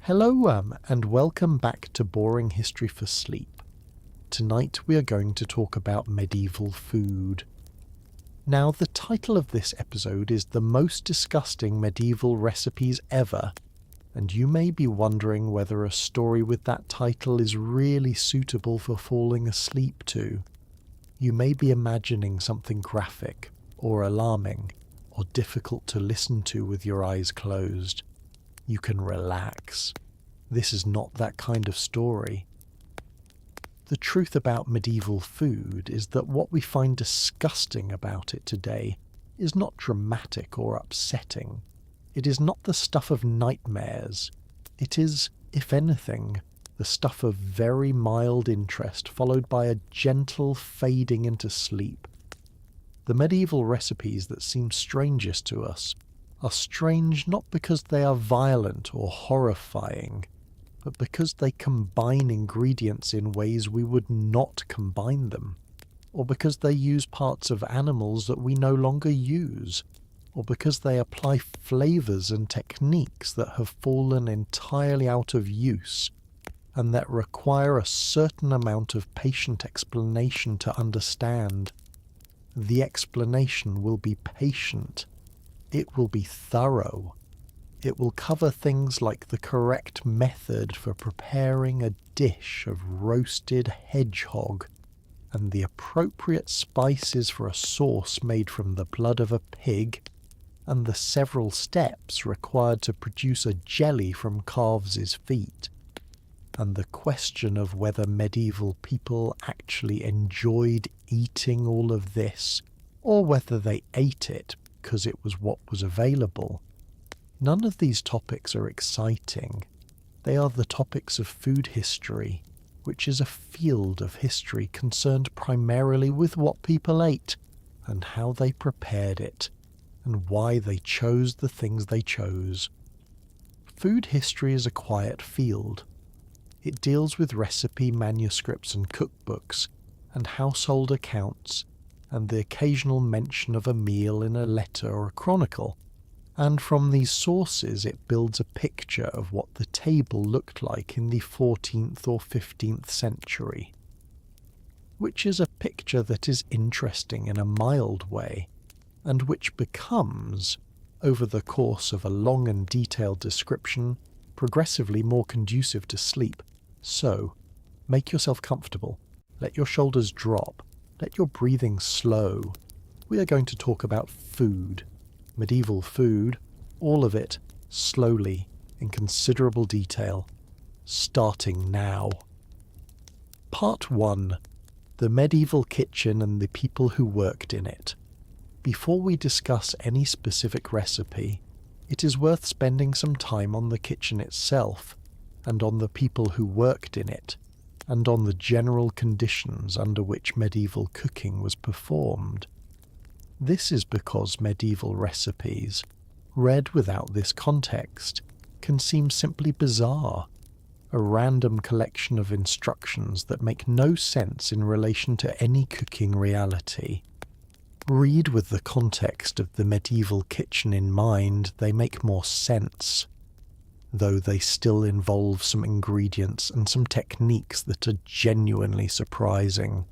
Hello, and welcome back to Boring History for Sleep. Tonight we are going to talk about medieval food. Now, the title of this episode is The Most Disgusting Medieval Recipes Ever, and you may be wondering whether a story with that title is really suitable for falling asleep to. You may be imagining something graphic, or alarming, or difficult to listen to with your eyes closed. You can relax. This is not that kind of story. The truth about medieval food is that what we find disgusting about it today is not dramatic or upsetting. It is not the stuff of nightmares. It is, if anything, the stuff of very mild interest followed by a gentle fading into sleep. The medieval recipes that seem strangest to us are strange not because they are violent or horrifying, but because they combine ingredients in ways we would not combine them, or because they use parts of animals that we no longer use, or because they apply flavors and techniques that have fallen entirely out of use, and that require a certain amount of patient explanation to understand. The explanation will be patient. It will be thorough. It will cover things like the correct method for preparing a dish of roasted hedgehog, and the appropriate spices for a sauce made from the blood of a pig, and the several steps required to produce a jelly from calves' feet, and the question of whether medieval people actually enjoyed eating all of this, or whether they ate it because it was what was available. None of these topics are exciting. They are the topics of food history, which is a field of history concerned primarily with what people ate, and how they prepared it, and why they chose the things they chose. Food history is a quiet field. It deals with recipe manuscripts and cookbooks, and household accounts, and the occasional mention of a meal in a letter or a chronicle, and from these sources it builds a picture of what the table looked like in the 14th or 15th century, which is a picture that is interesting in a mild way, and which becomes, over the course of a long and detailed description, progressively more conducive to sleep. So, make yourself comfortable, let your shoulders drop, let your breathing slow. We are going to talk about food, medieval food, all of it, slowly, in considerable detail, starting now. Part 1. The medieval kitchen and the people who worked in it. Before we discuss any specific recipe, it is worth spending some time on the kitchen itself, and on the people who worked in it, and on the general conditions under which medieval cooking was performed. This is because medieval recipes, read without this context, can seem simply bizarre, a random collection of instructions that make no sense in relation to any cooking reality. Read with the context of the medieval kitchen in mind, they make more sense, though they still involve some ingredients and some techniques that are genuinely surprising.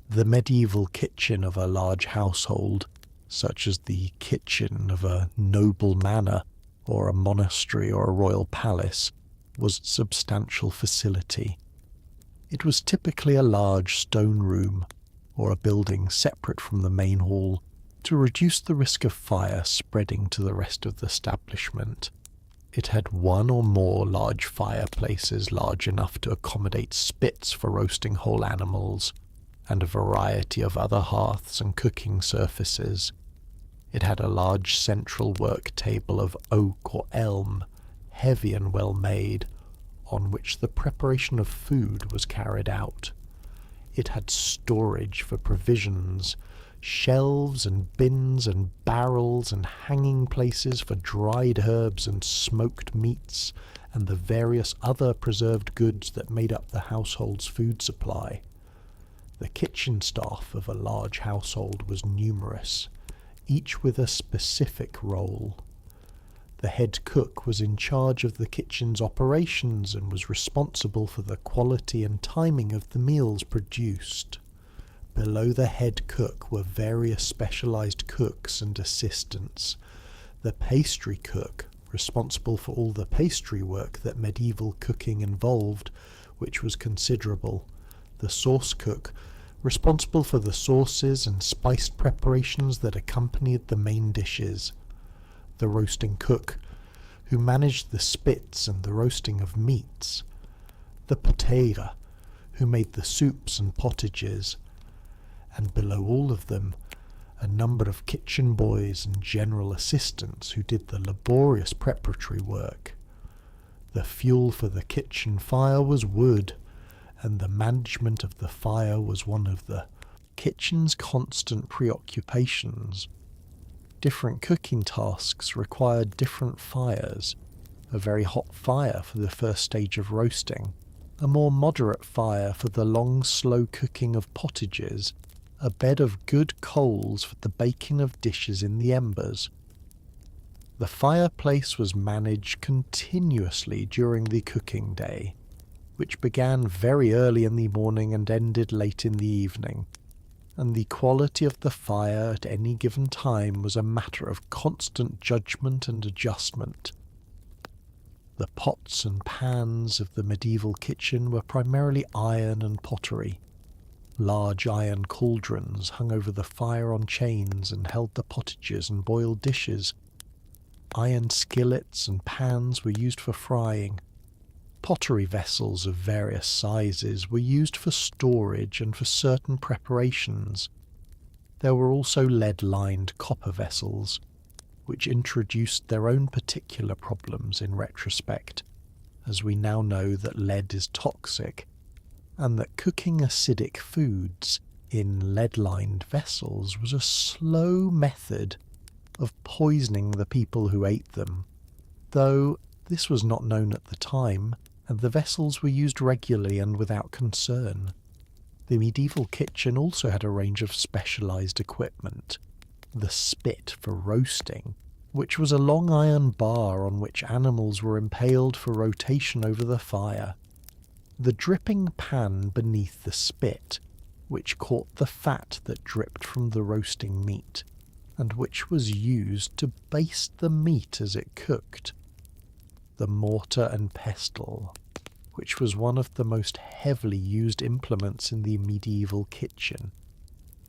The medieval kitchen of a large household, such as the kitchen of a noble manor, or a monastery or a royal palace, was substantial facility. It was typically a large stone room, or a building separate from the main hall, to reduce the risk of fire spreading to the rest of the establishment. It had one or more large fireplaces large enough to accommodate spits for roasting whole animals, and a variety of other hearths and cooking surfaces. It had a large central work table of oak or elm, heavy and well made, on which the preparation of food was carried out. It had storage for provisions, shelves and bins and barrels and hanging places for dried herbs and smoked meats and the various other preserved goods that made up the household's food supply. The kitchen staff of a large household was numerous, each with a specific role. The head cook was in charge of the kitchen's operations and was responsible for the quality and timing of the meals produced. Below the head cook were various specialized cooks and assistants. The pastry cook, responsible for all the pastry work that medieval cooking involved, which was considerable. The sauce cook, responsible for the sauces and spiced preparations that accompanied the main dishes. The roasting cook, who managed the spits and the roasting of meats. The potager, who made the soups and potages. And below all of them, a number of kitchen boys and general assistants who did the laborious preparatory work. The fuel for the kitchen fire was wood, and the management of the fire was one of the kitchen's constant preoccupations. Different cooking tasks required different fires. A very hot fire for the first stage of roasting, a more moderate fire for the long, slow cooking of potages, a bed of good coals for the baking of dishes in the embers. The fireplace was managed continuously during the cooking day, which began very early in the morning and ended late in the evening, and the quality of the fire at any given time was a matter of constant judgment and adjustment. The pots and pans of the medieval kitchen were primarily iron and pottery. Large iron cauldrons hung over the fire on chains and held the potages and boiled dishes. Iron skillets and pans were used for frying. Pottery vessels of various sizes were used for storage and for certain preparations. There were also lead-lined copper vessels, which introduced their own particular problems in retrospect, as we now know that lead is toxic, and that cooking acidic foods in lead-lined vessels was a slow method of poisoning the people who ate them, though this was not known at the time, and the vessels were used regularly and without concern. The medieval kitchen also had a range of specialized equipment. The spit for roasting, which was a long iron bar on which animals were impaled for rotation over the fire. The dripping pan beneath the spit, which caught the fat that dripped from the roasting meat, and which was used to baste the meat as it cooked. The mortar and pestle, which was one of the most heavily used implements in the medieval kitchen,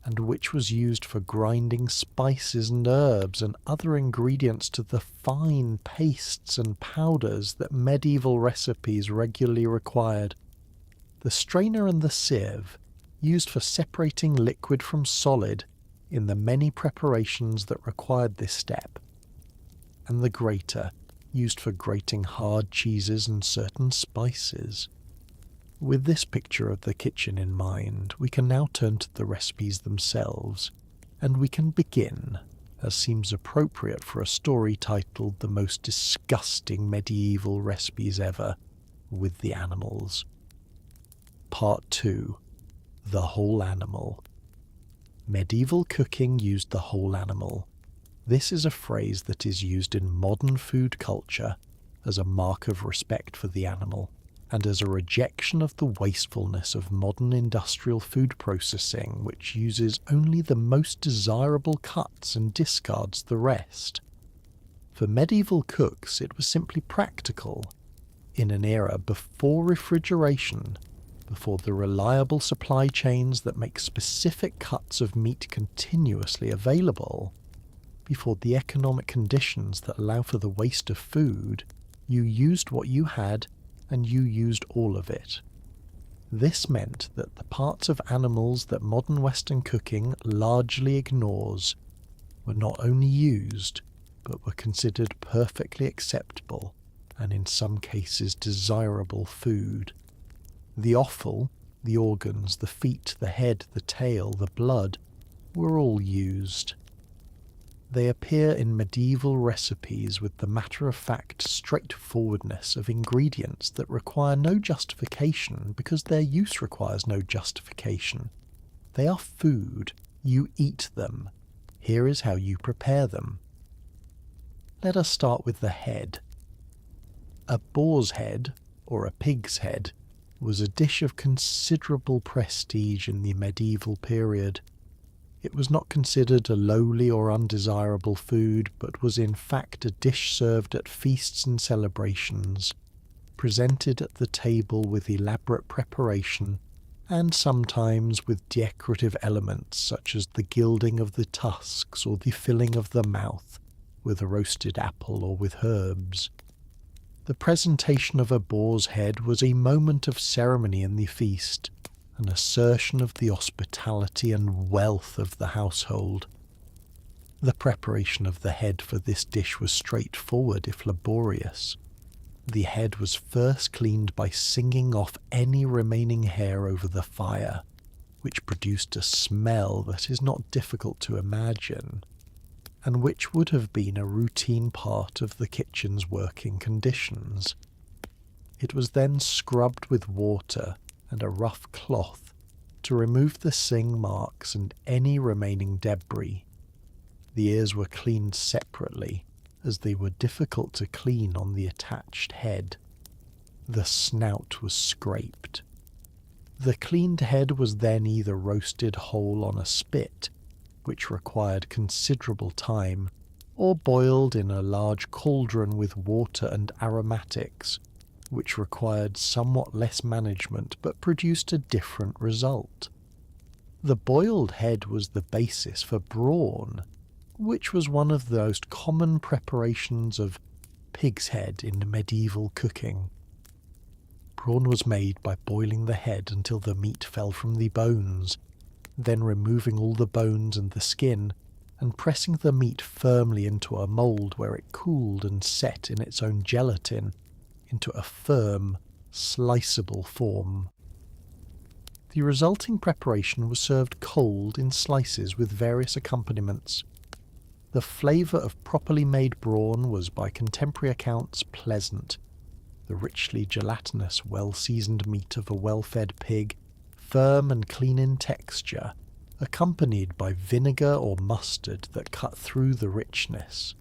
and which was used for grinding spices and herbs and other ingredients to the fine pastes and powders that medieval recipes regularly required. The strainer and the sieve, used for separating liquid from solid in the many preparations that required this step, and the grater, used for grating hard cheeses and certain spices. With this picture of the kitchen in mind, we can now turn to the recipes themselves, and we can begin, as seems appropriate for a story titled The Most Disgusting Medieval Recipes Ever, with the animals. Part 2. The Whole Animal. Medieval cooking used the whole animal. This is a phrase that is used in modern food culture as a mark of respect for the animal, and as a rejection of the wastefulness of modern industrial food processing, which uses only the most desirable cuts and discards the rest. For medieval cooks, it was simply practical. In an era before refrigeration, before the reliable supply chains that make specific cuts of meat continuously available, before the economic conditions that allow for the waste of food, you used what you had, and you used all of it. This meant that the parts of animals that modern Western cooking largely ignores were not only used, but were considered perfectly acceptable, and in some cases desirable food. The offal, the organs, the feet, the head, the tail, the blood, were all used. They appear in medieval recipes with the matter-of-fact straightforwardness of ingredients that require no justification because their use requires no justification. They are food. You eat them. Here is how you prepare them. Let us start with the head. A boar's head, or a pig's head, was a dish of considerable prestige in the medieval period. It was not considered a lowly or undesirable food, but was in fact a dish served at feasts and celebrations, presented at the table with elaborate preparation, and sometimes with decorative elements such as the gilding of the tusks or the filling of the mouth with a roasted apple or with herbs. The presentation of a boar's head was a moment of ceremony in the feast, an assertion of the hospitality and wealth of the household. The preparation of the head for this dish was straightforward if laborious. The head was first cleaned by singing off any remaining hair over the fire, which produced a smell that is not difficult to imagine, and which would have been a routine part of the kitchen's working conditions. It was then scrubbed with water and a rough cloth to remove the sing marks and any remaining debris. The ears were cleaned separately, as they were difficult to clean on the attached head. The snout was scraped. The cleaned head was then either roasted whole on a spit, which required considerable time, or boiled in a large cauldron with water and aromatics, which required somewhat less management but produced a different result. The boiled head was the basis for brawn, which was one of the most common preparations of pig's head in medieval cooking. Brawn was made by boiling the head until the meat fell from the bones, then removing all the bones and the skin, and pressing the meat firmly into a mould where it cooled and set in its own gelatin into a firm, sliceable form. The resulting preparation was served cold in slices with various accompaniments. The flavour of properly made brawn was by contemporary accounts pleasant. The richly gelatinous, well-seasoned meat of a well-fed pig, firm and clean in texture, accompanied by vinegar or mustard that cut through the richness.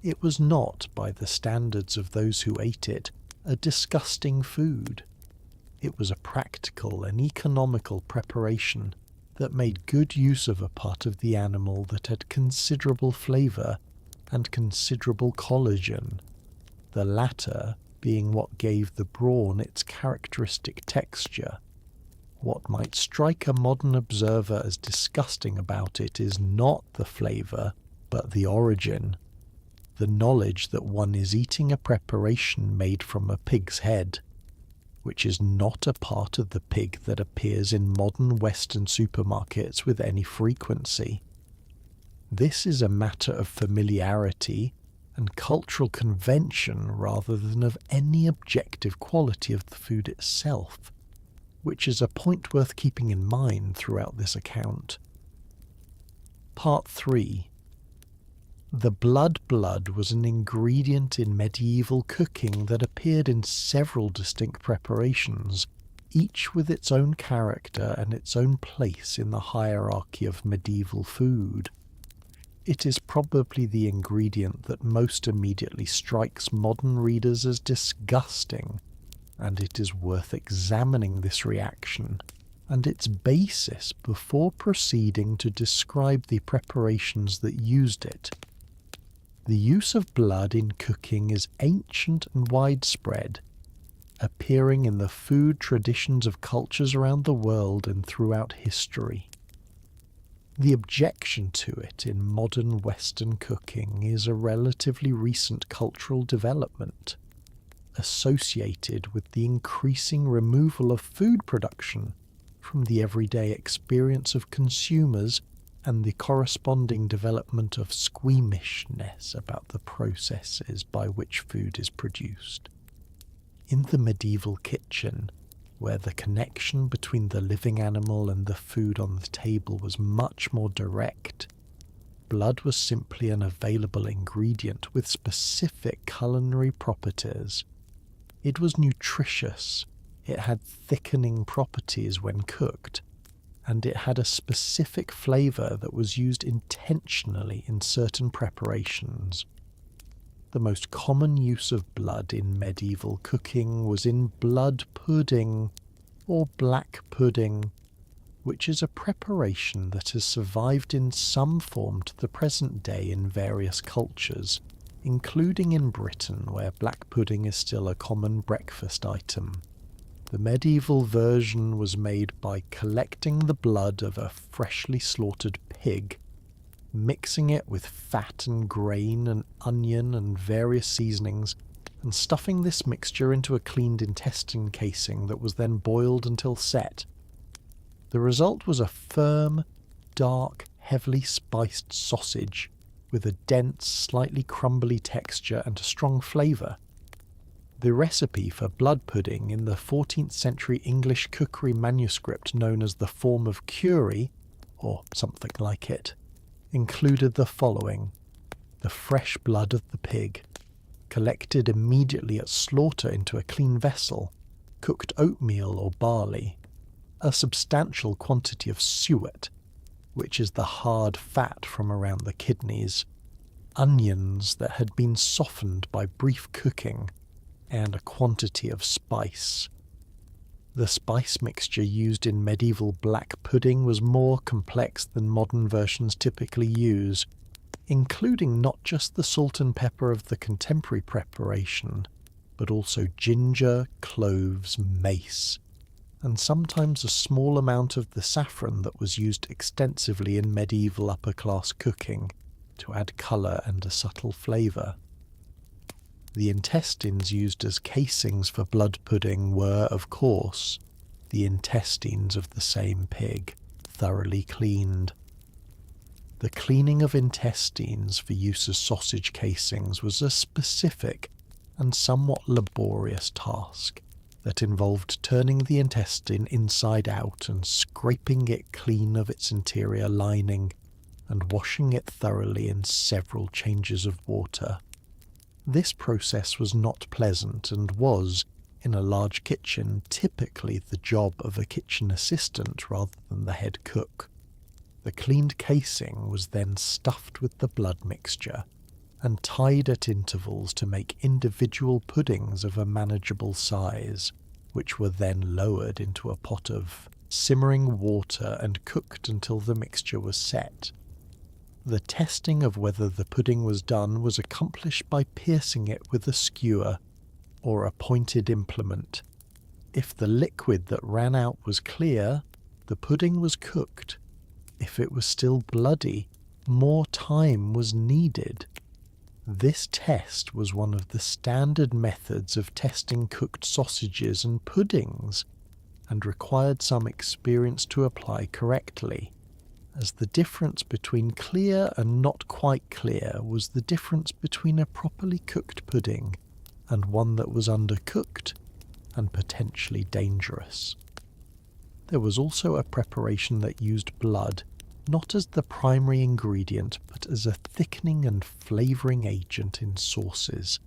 It was not, by the standards of those who ate it, a disgusting food. It was a practical and economical preparation that made good use of a part of the animal that had considerable flavour and considerable collagen, the latter being what gave the brawn its characteristic texture. What might strike a modern observer as disgusting about it is not the flavour, but the origin, the knowledge that one is eating a preparation made from a pig's head, which is not a part of the pig that appears in modern Western supermarkets with any frequency. This is a matter of familiarity and cultural convention rather than of any objective quality of the food itself, which is a point worth keeping in mind throughout this account. Part 3. The blood was an ingredient in medieval cooking that appeared in several distinct preparations, each with its own character and its own place in the hierarchy of medieval food. It is probably the ingredient that most immediately strikes modern readers as disgusting, and it is worth examining this reaction and its basis before proceeding to describe the preparations that used it. The use of blood in cooking is ancient and widespread, appearing in the food traditions of cultures around the world and throughout history. The objection to it in modern Western cooking is a relatively recent cultural development, associated with the increasing removal of food production from the everyday experience of consumers and the corresponding development of squeamishness about the processes by which food is produced. In the medieval kitchen, where the connection between the living animal and the food on the table was much more direct, blood was simply an available ingredient with specific culinary properties. It was nutritious, it had thickening properties when cooked, and it had a specific flavour that was used intentionally in certain preparations. the most common use of blood in medieval cooking was in blood pudding, or black pudding, which is a preparation that has survived in some form to the present day in various cultures, including in Britain, where black pudding is still a common breakfast item. The medieval version was made by collecting the blood of a freshly slaughtered pig, mixing it with fat and grain and onion and various seasonings, and stuffing this mixture into a cleaned intestine casing that was then boiled until set. The result was a firm, dark, heavily spiced sausage with a dense, slightly crumbly texture and a strong flavour. The recipe for blood pudding in the 14th century English cookery manuscript known as the Form of Cury, or something like it, included the following: the fresh blood of the pig, collected immediately at slaughter into a clean vessel, cooked oatmeal or barley, a substantial quantity of suet, which is the hard fat from around the kidneys, onions that had been softened by brief cooking, and a quantity of spice. The spice mixture used in medieval black pudding was more complex than modern versions typically use, including not just the salt and pepper of the contemporary preparation, but also ginger, cloves, mace, and sometimes a small amount of the saffron that was used extensively in medieval upper-class cooking to add colour and a subtle flavour. The intestines used as casings for blood pudding were, of course, the intestines of the same pig, thoroughly cleaned. The cleaning of intestines for use as sausage casings was a specific and somewhat laborious task that involved turning the intestine inside out and scraping it clean of its interior lining and washing it thoroughly in several changes of water. This process was not pleasant and was, in a large kitchen, typically the job of a kitchen assistant rather than the head cook. The cleaned casing was then stuffed with the blood mixture and tied at intervals to make individual puddings of a manageable size, which were then lowered into a pot of simmering water and cooked until the mixture was set. The testing of whether the pudding was done was accomplished by piercing it with a skewer or a pointed implement. If the liquid that ran out was clear, the pudding was cooked. If it was still bloody, more time was needed. This test was one of the standard methods of testing cooked sausages and puddings, and required some experience to apply correctly, as the difference between clear and not quite clear was the difference between a properly cooked pudding and one that was undercooked and potentially dangerous. There was also a preparation that used blood, not as the primary ingredient, but as a thickening and flavouring agent in sauces.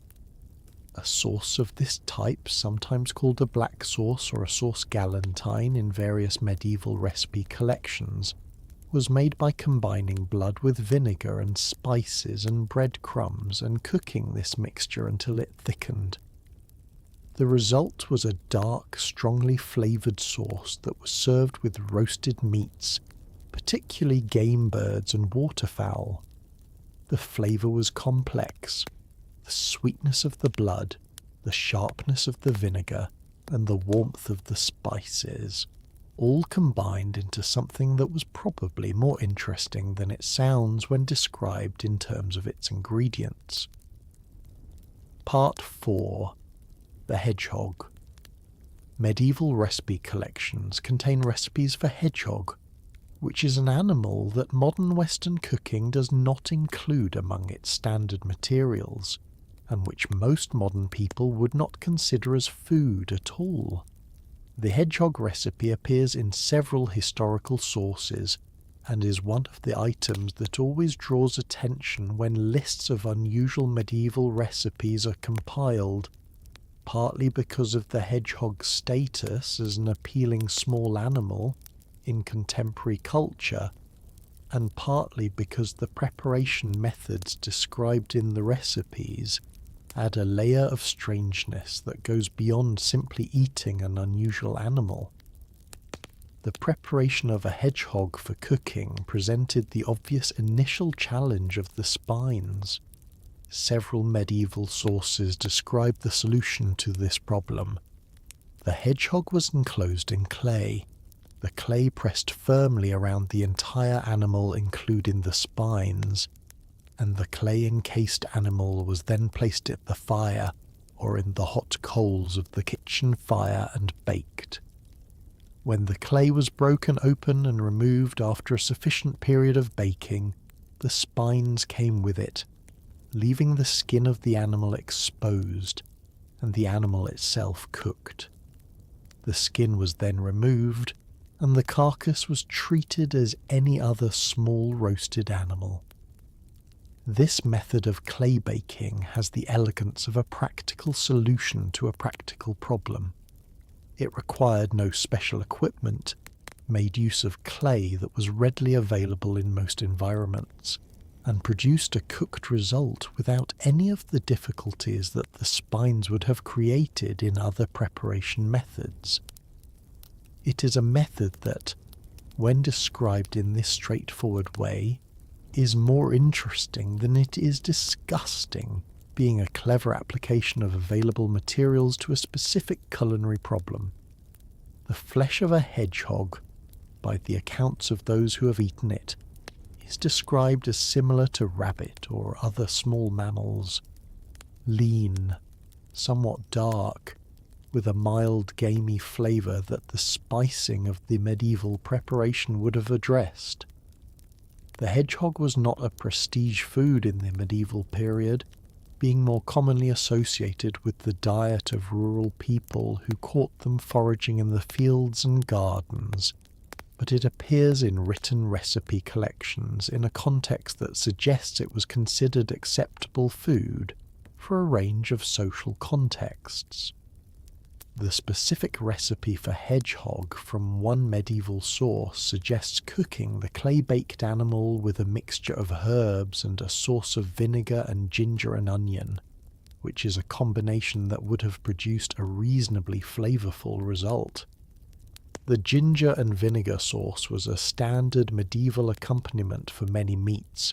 A sauce of this type, sometimes called a black sauce or a sauce galantine in various medieval recipe collections, was made by combining blood with vinegar and spices and breadcrumbs and cooking this mixture until it thickened. The result was a dark, strongly flavoured sauce that was served with roasted meats, particularly game birds and waterfowl. The flavour was complex. The sweetness of the blood, the sharpness of the vinegar, and the warmth of the spices all combined into something that was probably more interesting than it sounds when described in terms of its ingredients. Part 4. The Hedgehog. Medieval recipe collections contain recipes for hedgehog, which is an animal that modern Western cooking does not include among its standard materials, and which most modern people would not consider as food at all. The hedgehog recipe appears in several historical sources and is one of the items that always draws attention when lists of unusual medieval recipes are compiled, partly because of the hedgehog's status as an appealing small animal in contemporary culture, and partly because the preparation methods described in the recipes add a layer of strangeness that goes beyond simply eating an unusual animal. The preparation of a hedgehog for cooking presented the obvious initial challenge of the spines. Several medieval sources describe the solution to this problem. The hedgehog was enclosed in clay, the clay pressed firmly around the entire animal including the spines, and the clay-encased animal was then placed at the fire or in the hot coals of the kitchen fire and baked. When the clay was broken open and removed after a sufficient period of baking, the spines came with it, leaving the skin of the animal exposed and the animal itself cooked. The skin was then removed and the carcass was treated as any other small roasted animal. This method of clay baking has the elegance of a practical solution to a practical problem. It required no special equipment, made use of clay that was readily available in most environments, and produced a cooked result without any of the difficulties that the spines would have created in other preparation methods. It is a method that, when described in this straightforward way, is more interesting than it is disgusting, being a clever application of available materials to a specific culinary problem. The flesh of a hedgehog, by the accounts of those who have eaten it, is described as similar to rabbit or other small mammals. Lean, somewhat dark, with a mild gamey flavour that the spicing of the medieval preparation would have addressed. The hedgehog was not a prestige food in the medieval period, being more commonly associated with the diet of rural people who caught them foraging in the fields and gardens, but it appears in written recipe collections in a context that suggests it was considered acceptable food for a range of social contexts. The specific recipe for hedgehog from one medieval source suggests cooking the clay-baked animal with a mixture of herbs and a sauce of vinegar and ginger and onion, which is a combination that would have produced a reasonably flavourful result. The ginger and vinegar sauce was a standard medieval accompaniment for many meats,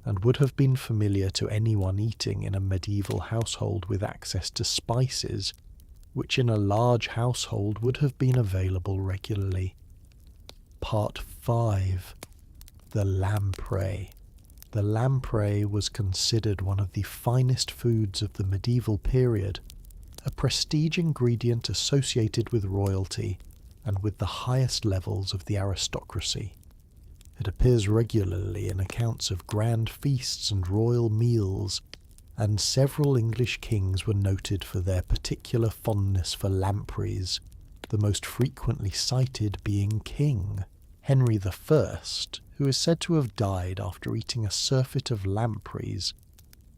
and would have been familiar to anyone eating in a medieval household with access to spices, which in a large household would have been available regularly. Part 5. The lamprey. The lamprey was considered one of the finest foods of the medieval period, a prestige ingredient associated with royalty and with the highest levels of the aristocracy. It appears regularly in accounts of grand feasts and royal meals, and several English kings were noted for their particular fondness for lampreys, the most frequently cited being King Henry I, who is said to have died after eating a surfeit of lampreys,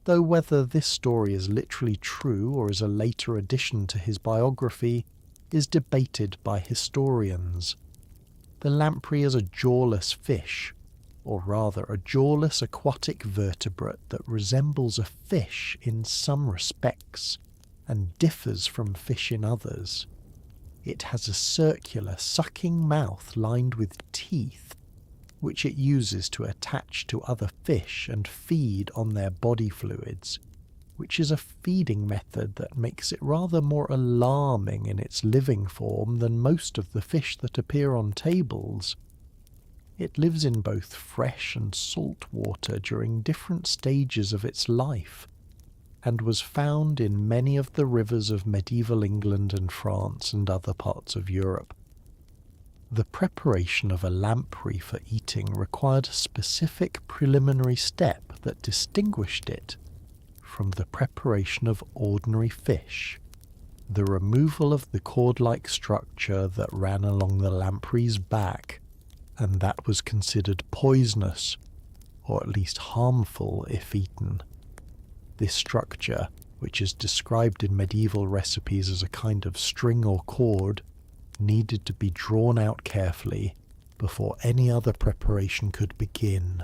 though whether this story is literally true or is a later addition to his biography is debated by historians. The lamprey is a jawless fish, or rather a jawless aquatic vertebrate that resembles a fish in some respects and differs from fish in others. It has a circular, sucking mouth lined with teeth, which it uses to attach to other fish and feed on their body fluids, which is a feeding method that makes it rather more alarming in its living form than most of the fish that appear on tables. It lives in both fresh and salt water during different stages of its life, and was found in many of the rivers of medieval England and France and other parts of Europe. The preparation of a lamprey for eating required a specific preliminary step that distinguished it from the preparation of ordinary fish: the removal of the cord-like structure that ran along the lamprey's back, and that was considered poisonous, or at least harmful if eaten. This structure, which is described in medieval recipes as a kind of string or cord, needed to be drawn out carefully before any other preparation could begin.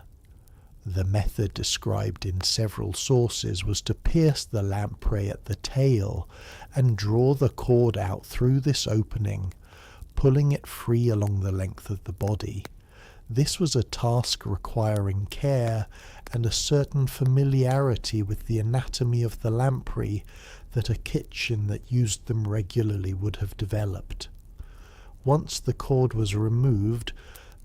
The method described in several sources was to pierce the lamprey at the tail and draw the cord out through this opening, pulling it free along the length of the body. This was a task requiring care and a certain familiarity with the anatomy of the lamprey that a kitchen that used them regularly would have developed. Once the cord was removed,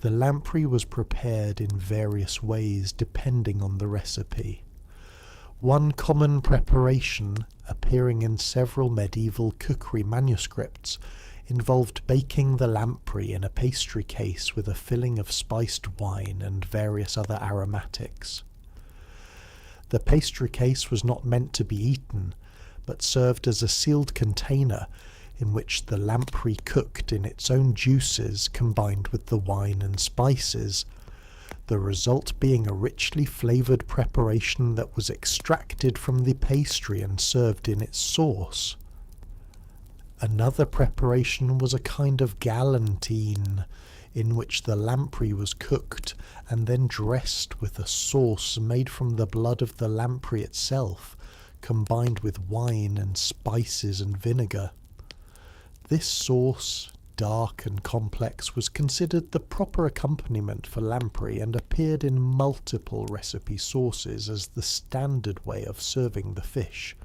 the lamprey was prepared in various ways depending on the recipe. One common preparation, appearing in several medieval cookery manuscripts, involved baking the lamprey in a pastry case with a filling of spiced wine and various other aromatics. The pastry case was not meant to be eaten, but served as a sealed container in which the lamprey cooked in its own juices combined with the wine and spices, the result being a richly flavoured preparation that was extracted from the pastry and served in its sauce. Another preparation was a kind of galantine, in which the lamprey was cooked and then dressed with a sauce made from the blood of the lamprey itself, combined with wine and spices and vinegar. This sauce, dark and complex, was considered the proper accompaniment for lamprey and appeared in multiple recipe sources as the standard way of serving the fish.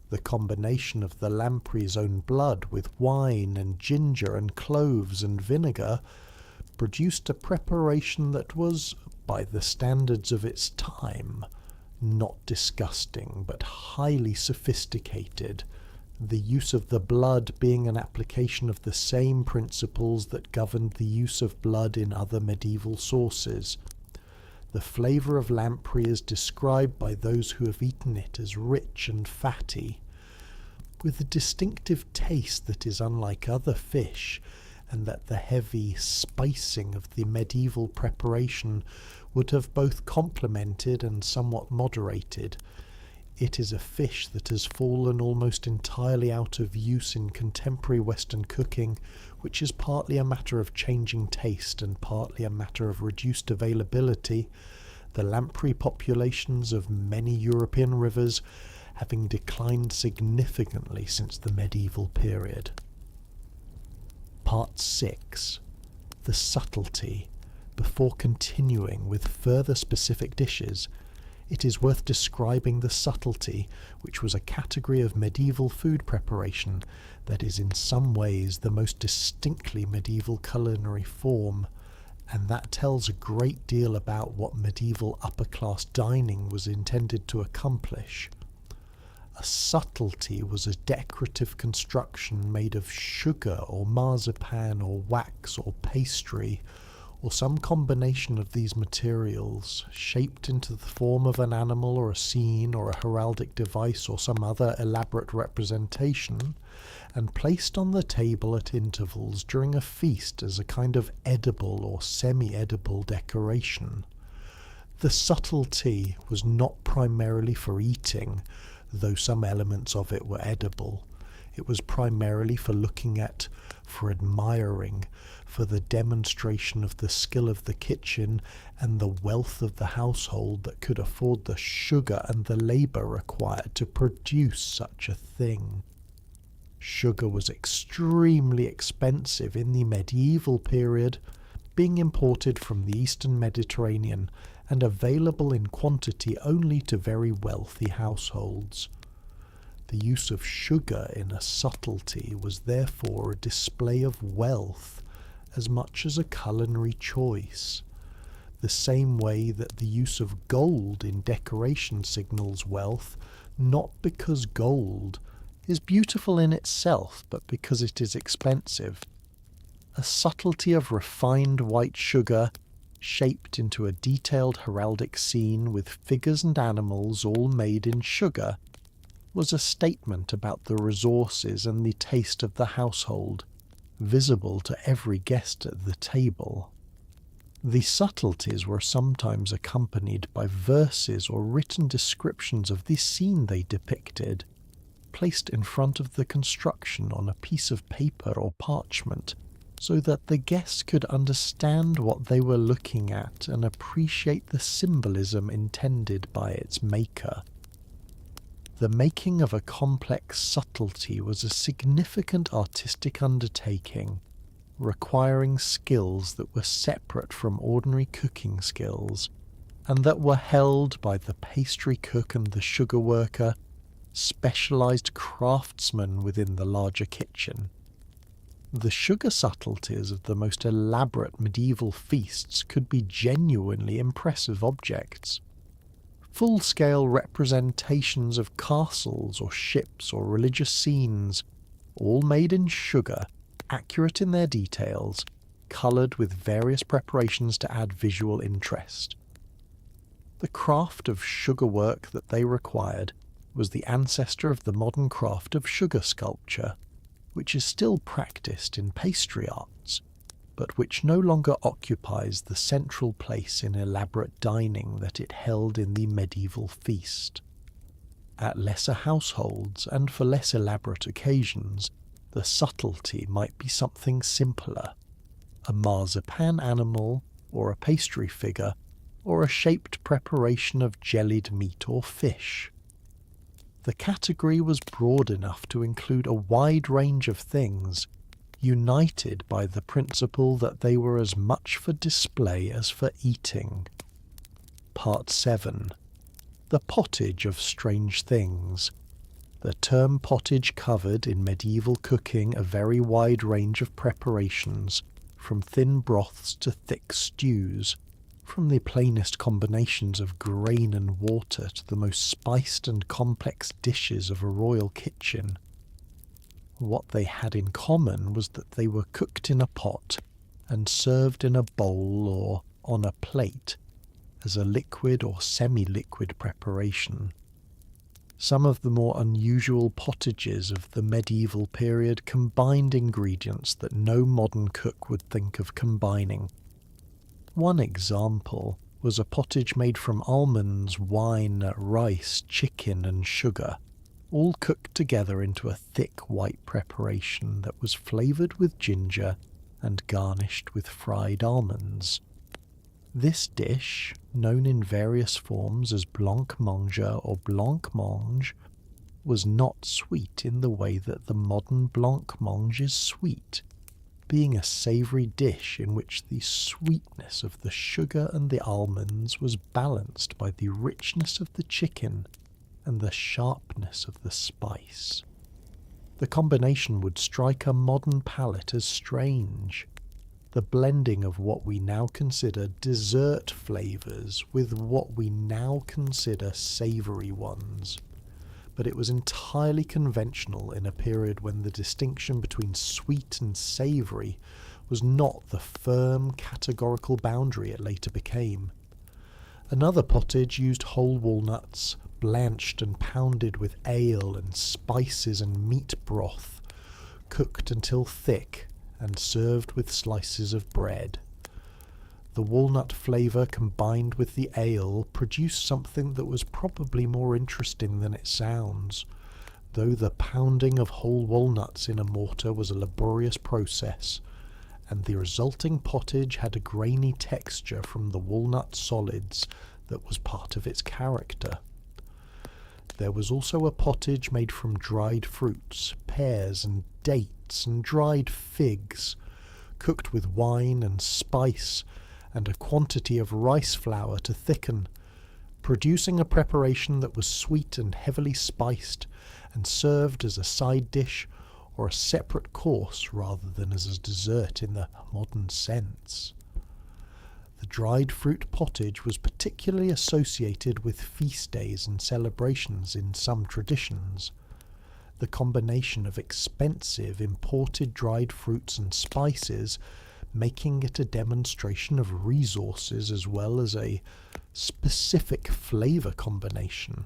The combination of the lamprey's own blood with wine and ginger and cloves and vinegar produced a preparation that was, by the standards of its time, not disgusting but highly sophisticated, the use of the blood being an application of the same principles that governed the use of blood in other medieval sources. The flavour of lamprey is described by those who have eaten it as rich and fatty, with a distinctive taste that is unlike other fish, and that the heavy spicing of the medieval preparation would have both complemented and somewhat moderated. It is a fish that has fallen almost entirely out of use in contemporary Western cooking, which is partly a matter of changing taste and partly a matter of reduced availability, the lamprey populations of many European rivers having declined significantly since the medieval period. Part 6. The subtlety. Before continuing with further specific dishes, it is worth describing the subtlety, which was a category of medieval food preparation that is in some ways the most distinctly medieval culinary form, and that tells a great deal about what medieval upper-class dining was intended to accomplish. A subtlety was a decorative construction made of sugar or marzipan or wax or pastry, or some combination of these materials, shaped into the form of an animal or a scene or a heraldic device or some other elaborate representation, and placed on the table at intervals during a feast as a kind of edible or semi-edible decoration. The subtlety was not primarily for eating, though some elements of it were edible. It was primarily for looking at, for admiring, for the demonstration of the skill of the kitchen and the wealth of the household that could afford the sugar and the labour required to produce such a thing. Sugar was extremely expensive in the medieval period, being imported from the Eastern Mediterranean and available in quantity only to very wealthy households. The use of sugar in a subtlety was therefore a display of wealth as much as a culinary choice, the same way that the use of gold in decoration signals wealth, not because gold is beautiful in itself, but because it is expensive. A subtlety of refined white sugar, shaped into a detailed heraldic scene with figures and animals all made in sugar, was a statement about the resources and the taste of the household, visible to every guest at the table. The subtleties were sometimes accompanied by verses or written descriptions of the scene they depicted, placed in front of the construction on a piece of paper or parchment, so that the guests could understand what they were looking at and appreciate the symbolism intended by its maker. The making of a complex subtlety was a significant artistic undertaking, requiring skills that were separate from ordinary cooking skills, and that were held by the pastry cook and the sugar worker, specialized craftsmen within the larger kitchen. The sugar subtleties of the most elaborate medieval feasts could be genuinely impressive objects. Full-scale representations of castles or ships or religious scenes, all made in sugar, accurate in their details, coloured with various preparations to add visual interest. The craft of sugar work that they required was the ancestor of the modern craft of sugar sculpture, which is still practiced in pastry arts, but which no longer occupies the central place in elaborate dining that it held in the medieval feast. At lesser households and for less elaborate occasions, the subtlety might be something simpler, a marzipan animal or a pastry figure, or a shaped preparation of jellied meat or fish. The category was broad enough to include a wide range of things, united by the principle that they were as much for display as for eating. Part 7. The pottage of strange things. The term pottage covered in medieval cooking a very wide range of preparations, from thin broths to thick stews, from the plainest combinations of grain and water to the most spiced and complex dishes of a royal kitchen. What they had in common was that they were cooked in a pot and served in a bowl or on a plate as a liquid or semi-liquid preparation. Some of the more unusual pottages of the medieval period combined ingredients that no modern cook would think of combining. One example was a pottage made from almonds, wine, rice, chicken and sugar, all cooked together into a thick white preparation that was flavoured with ginger and garnished with fried almonds. This dish, known in various forms as blancmange or blancmange, was not sweet in the way that the modern blancmange is sweet, being a savoury dish in which the sweetness of the sugar and the almonds was balanced by the richness of the chicken and the sharpness of the spice. The combination would strike a modern palate as strange, the blending of what we now consider dessert flavours with what we now consider savoury ones. But it was entirely conventional in a period when the distinction between sweet and savoury was not the firm categorical boundary it later became. Another pottage used whole walnuts, blanched and pounded with ale and spices and meat broth, cooked until thick and served with slices of bread. The walnut flavour combined with the ale produced something that was probably more interesting than it sounds, though the pounding of whole walnuts in a mortar was a laborious process, and the resulting pottage had a grainy texture from the walnut solids that was part of its character. There was also a pottage made from dried fruits, pears and dates and dried figs, cooked with wine and spice and a quantity of rice flour to thicken, producing a preparation that was sweet and heavily spiced and served as a side dish or a separate course rather than as a dessert in the modern sense. The dried fruit pottage was particularly associated with feast days and celebrations in some traditions. The combination of expensive imported dried fruits and spices making it a demonstration of resources as well as a specific flavour combination.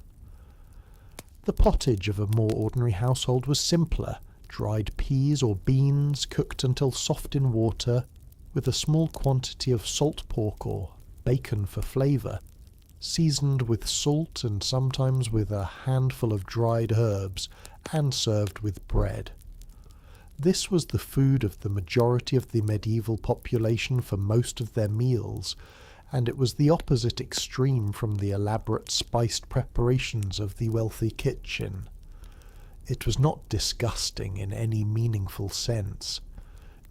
The pottage of a more ordinary household was simpler, dried peas or beans cooked until soft in water, with a small quantity of salt pork or bacon for flavour, seasoned with salt and sometimes with a handful of dried herbs, and served with bread. This was the food of the majority of the medieval population for most of their meals, and it was the opposite extreme from the elaborate spiced preparations of the wealthy kitchen. It was not disgusting in any meaningful sense.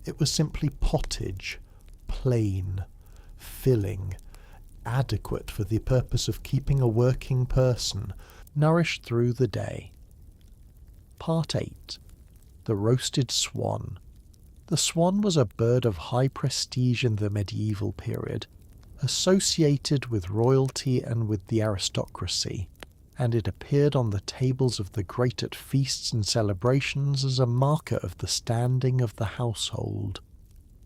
It was simply pottage, plain, filling, adequate for the purpose of keeping a working person nourished through the day. Part 8. The Roasted Swan. The swan was a bird of high prestige in the medieval period, associated with royalty and with the aristocracy, and it appeared on the tables of the great at feasts and celebrations as a marker of the standing of the household.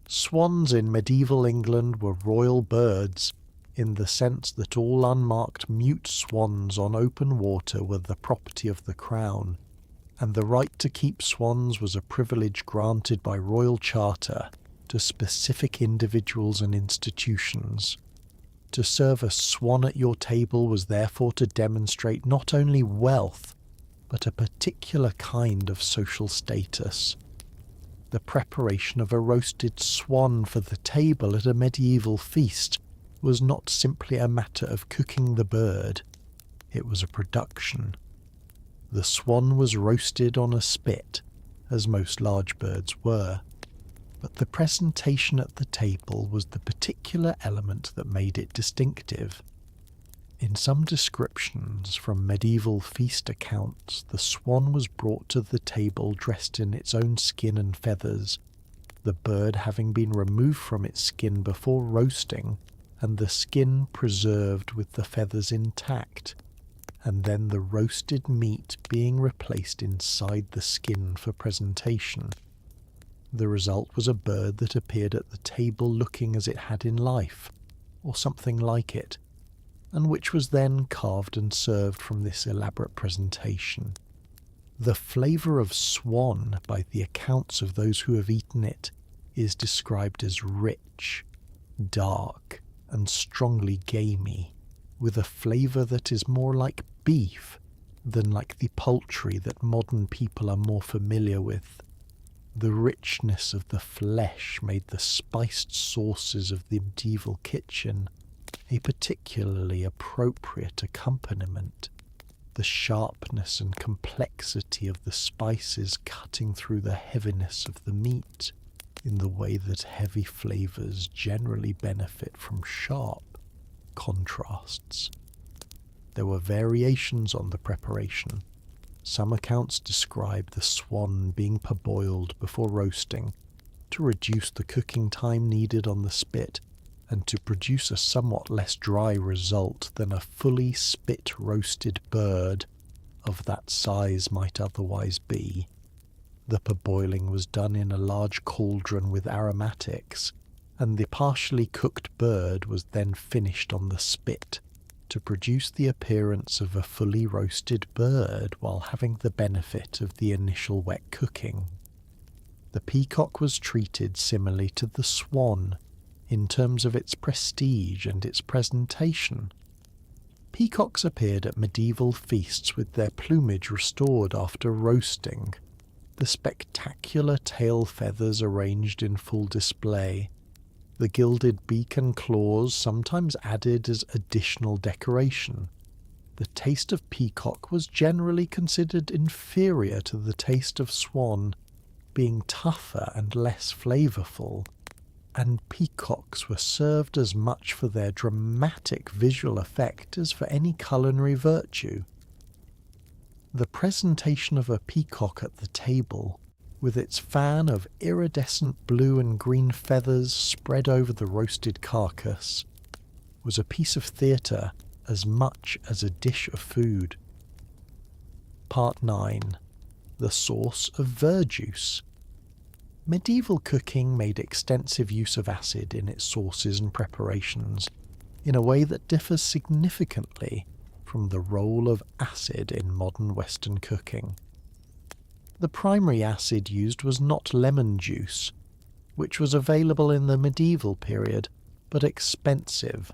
Swans in medieval England were royal birds, in the sense that all unmarked mute swans on open water were the property of the crown, and the right to keep swans was a privilege granted by royal charter to specific individuals and institutions. To serve a swan at your table was therefore to demonstrate not only wealth, but a particular kind of social status. The preparation of a roasted swan for the table at a medieval feast was not simply a matter of cooking the bird, it was a production. The swan was roasted on a spit, as most large birds were, but the presentation at the table was the particular element that made it distinctive. In some descriptions from medieval feast accounts, the swan was brought to the table dressed in its own skin and feathers, the bird having been removed from its skin before roasting, and the skin preserved with the feathers intact, and then the roasted meat being replaced inside the skin for presentation. The result was a bird that appeared at the table looking as it had in life, or something like it, and which was then carved and served from this elaborate presentation. The flavour of swan, by the accounts of those who have eaten it, is described as rich, dark, and strongly gamey, with a flavour that is more like beef than like the poultry that modern people are more familiar with. The richness of the flesh made the spiced sauces of the medieval kitchen a particularly appropriate accompaniment. The sharpness and complexity of the spices cutting through the heaviness of the meat, in the way that heavy flavours generally benefit from sharp contrasts. There were variations on the preparation. Some accounts describe the swan being parboiled before roasting to reduce the cooking time needed on the spit and to produce a somewhat less dry result than a fully spit-roasted bird of that size might otherwise be. The parboiling was done in a large cauldron with aromatics, and the partially cooked bird was then finished on the spit to produce the appearance of a fully roasted bird while having the benefit of the initial wet cooking. The peacock was treated similarly to the swan in terms of its prestige and its presentation. Peacocks appeared at medieval feasts with their plumage restored after roasting, the spectacular tail feathers arranged in full display, the gilded beak and claws sometimes added as additional decoration. The taste of peacock was generally considered inferior to the taste of swan, being tougher and less flavourful, and peacocks were served as much for their dramatic visual effect as for any culinary virtue. The presentation of a peacock at the table, with its fan of iridescent blue and green feathers spread over the roasted carcass, was a piece of theatre as much as a dish of food. Part 9. The Source of verjuice. Medieval cooking made extensive use of acid in its sauces and preparations, in a way that differs significantly from the role of acid in modern Western cooking. The primary acid used was not lemon juice, which was available in the medieval period, but expensive,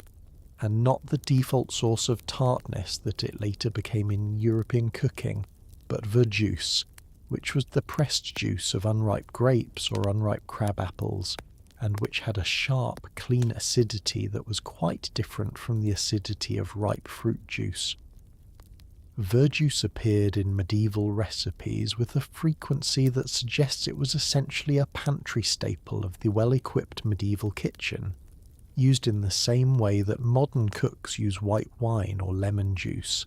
and not the default source of tartness that it later became in European cooking, but verjuice, which was the pressed juice of unripe grapes or unripe crab apples, and which had a sharp, clean acidity that was quite different from the acidity of ripe fruit juice. Verjuice appeared in medieval recipes with a frequency that suggests it was essentially a pantry staple of the well-equipped medieval kitchen, used in the same way that modern cooks use white wine or lemon juice,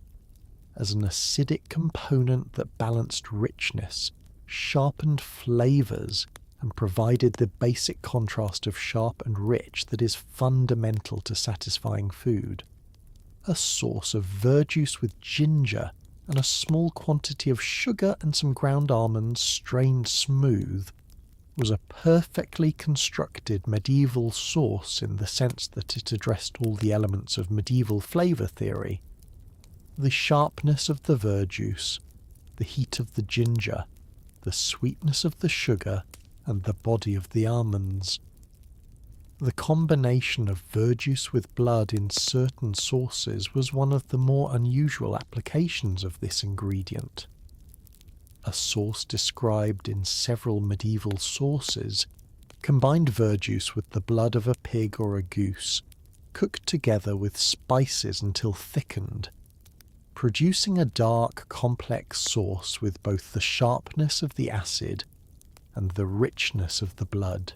as an acidic component that balanced richness, sharpened flavours, and provided the basic contrast of sharp and rich that is fundamental to satisfying food. A sauce of verjuice with ginger and a small quantity of sugar and some ground almonds strained smooth was a perfectly constructed medieval sauce in the sense that it addressed all the elements of medieval flavour theory. The sharpness of the verjuice, the heat of the ginger, the sweetness of the sugar, and the body of the almonds. The combination of verjuice with blood in certain sauces was one of the more unusual applications of this ingredient. A sauce described in several medieval sources combined verjuice with the blood of a pig or a goose, cooked together with spices until thickened, producing a dark, complex sauce with both the sharpness of the acid and the richness of the blood.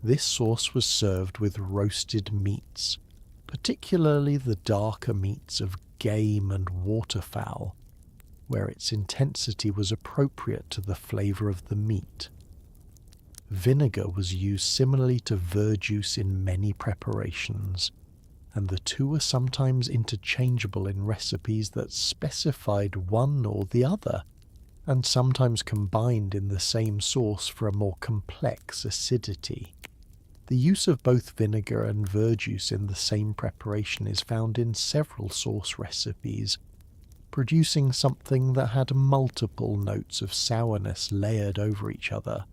This sauce was served with roasted meats, particularly the darker meats of game and waterfowl, where its intensity was appropriate to the flavour of the meat. Vinegar was used similarly to verjuice in many preparations, and the two were sometimes interchangeable in recipes that specified one or the other, and sometimes combined in the same sauce for a more complex acidity. The use of both vinegar and verjuice in the same preparation is found in several sauce recipes, producing something that had multiple notes of sourness layered over each other,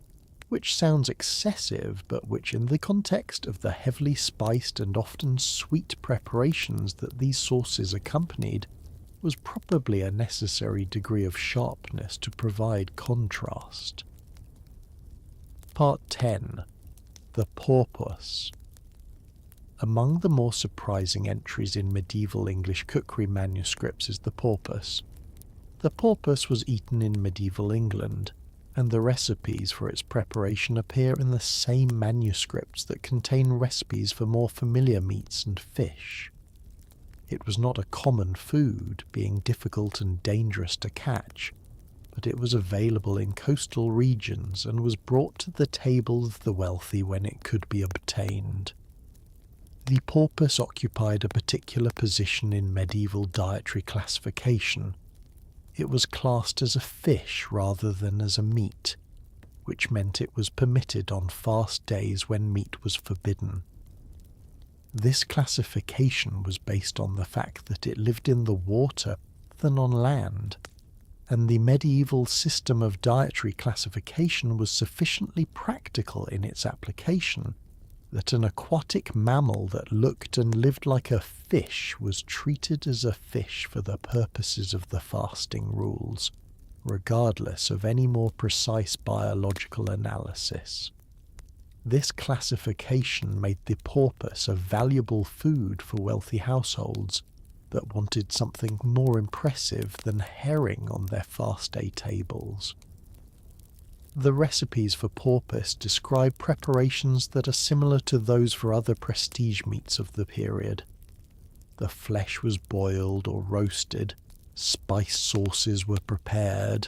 which sounds excessive, but which in the context of the heavily spiced and often sweet preparations that these sauces accompanied, was probably a necessary degree of sharpness to provide contrast. Part 10. The porpoise. Among the more surprising entries in medieval English cookery manuscripts is the porpoise. The porpoise was eaten in medieval England, and the recipes for its preparation appear in the same manuscripts that contain recipes for more familiar meats and fish. It was not a common food, being difficult and dangerous to catch, but it was available in coastal regions and was brought to the table of the wealthy when it could be obtained. The porpoise occupied a particular position in medieval dietary classification. It was classed as a fish rather than as a meat, which meant it was permitted on fast days when meat was forbidden. This classification was based on the fact that it lived in the water than on land, and the medieval system of dietary classification was sufficiently practical in its application that an aquatic mammal that looked and lived like a fish was treated as a fish for the purposes of the fasting rules, regardless of any more precise biological analysis. This classification made the porpoise a valuable food for wealthy households that wanted something more impressive than herring on their fast day tables. The recipes for porpoise describe preparations that are similar to those for other prestige meats of the period. The flesh was boiled or roasted, spice sauces were prepared,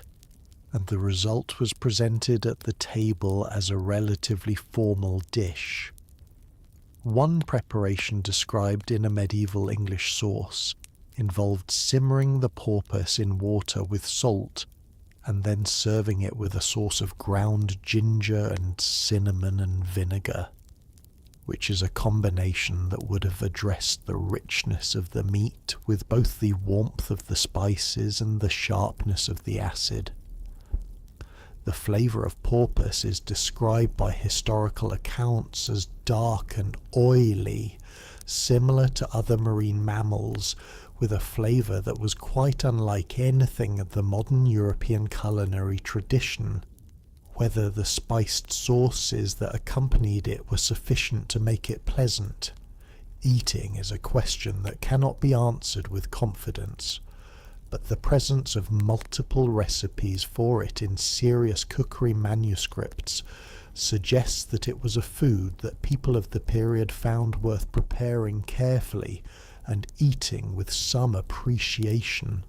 and the result was presented at the table as a relatively formal dish. One preparation described in a medieval English sauce involved simmering the porpoise in water with salt and then serving it with a sauce of ground ginger and cinnamon and vinegar, which is a combination that would have addressed the richness of the meat with both the warmth of the spices and the sharpness of the acid. The flavour of porpoise is described by historical accounts as dark and oily, similar to other marine mammals, with a flavour that was quite unlike anything of the modern European culinary tradition. Whether the spiced sauces that accompanied it were sufficient to make it pleasant, eating is a question that cannot be answered with confidence, but the presence of multiple recipes for it in serious cookery manuscripts suggests that it was a food that people of the period found worth preparing carefully and eating with some appreciation.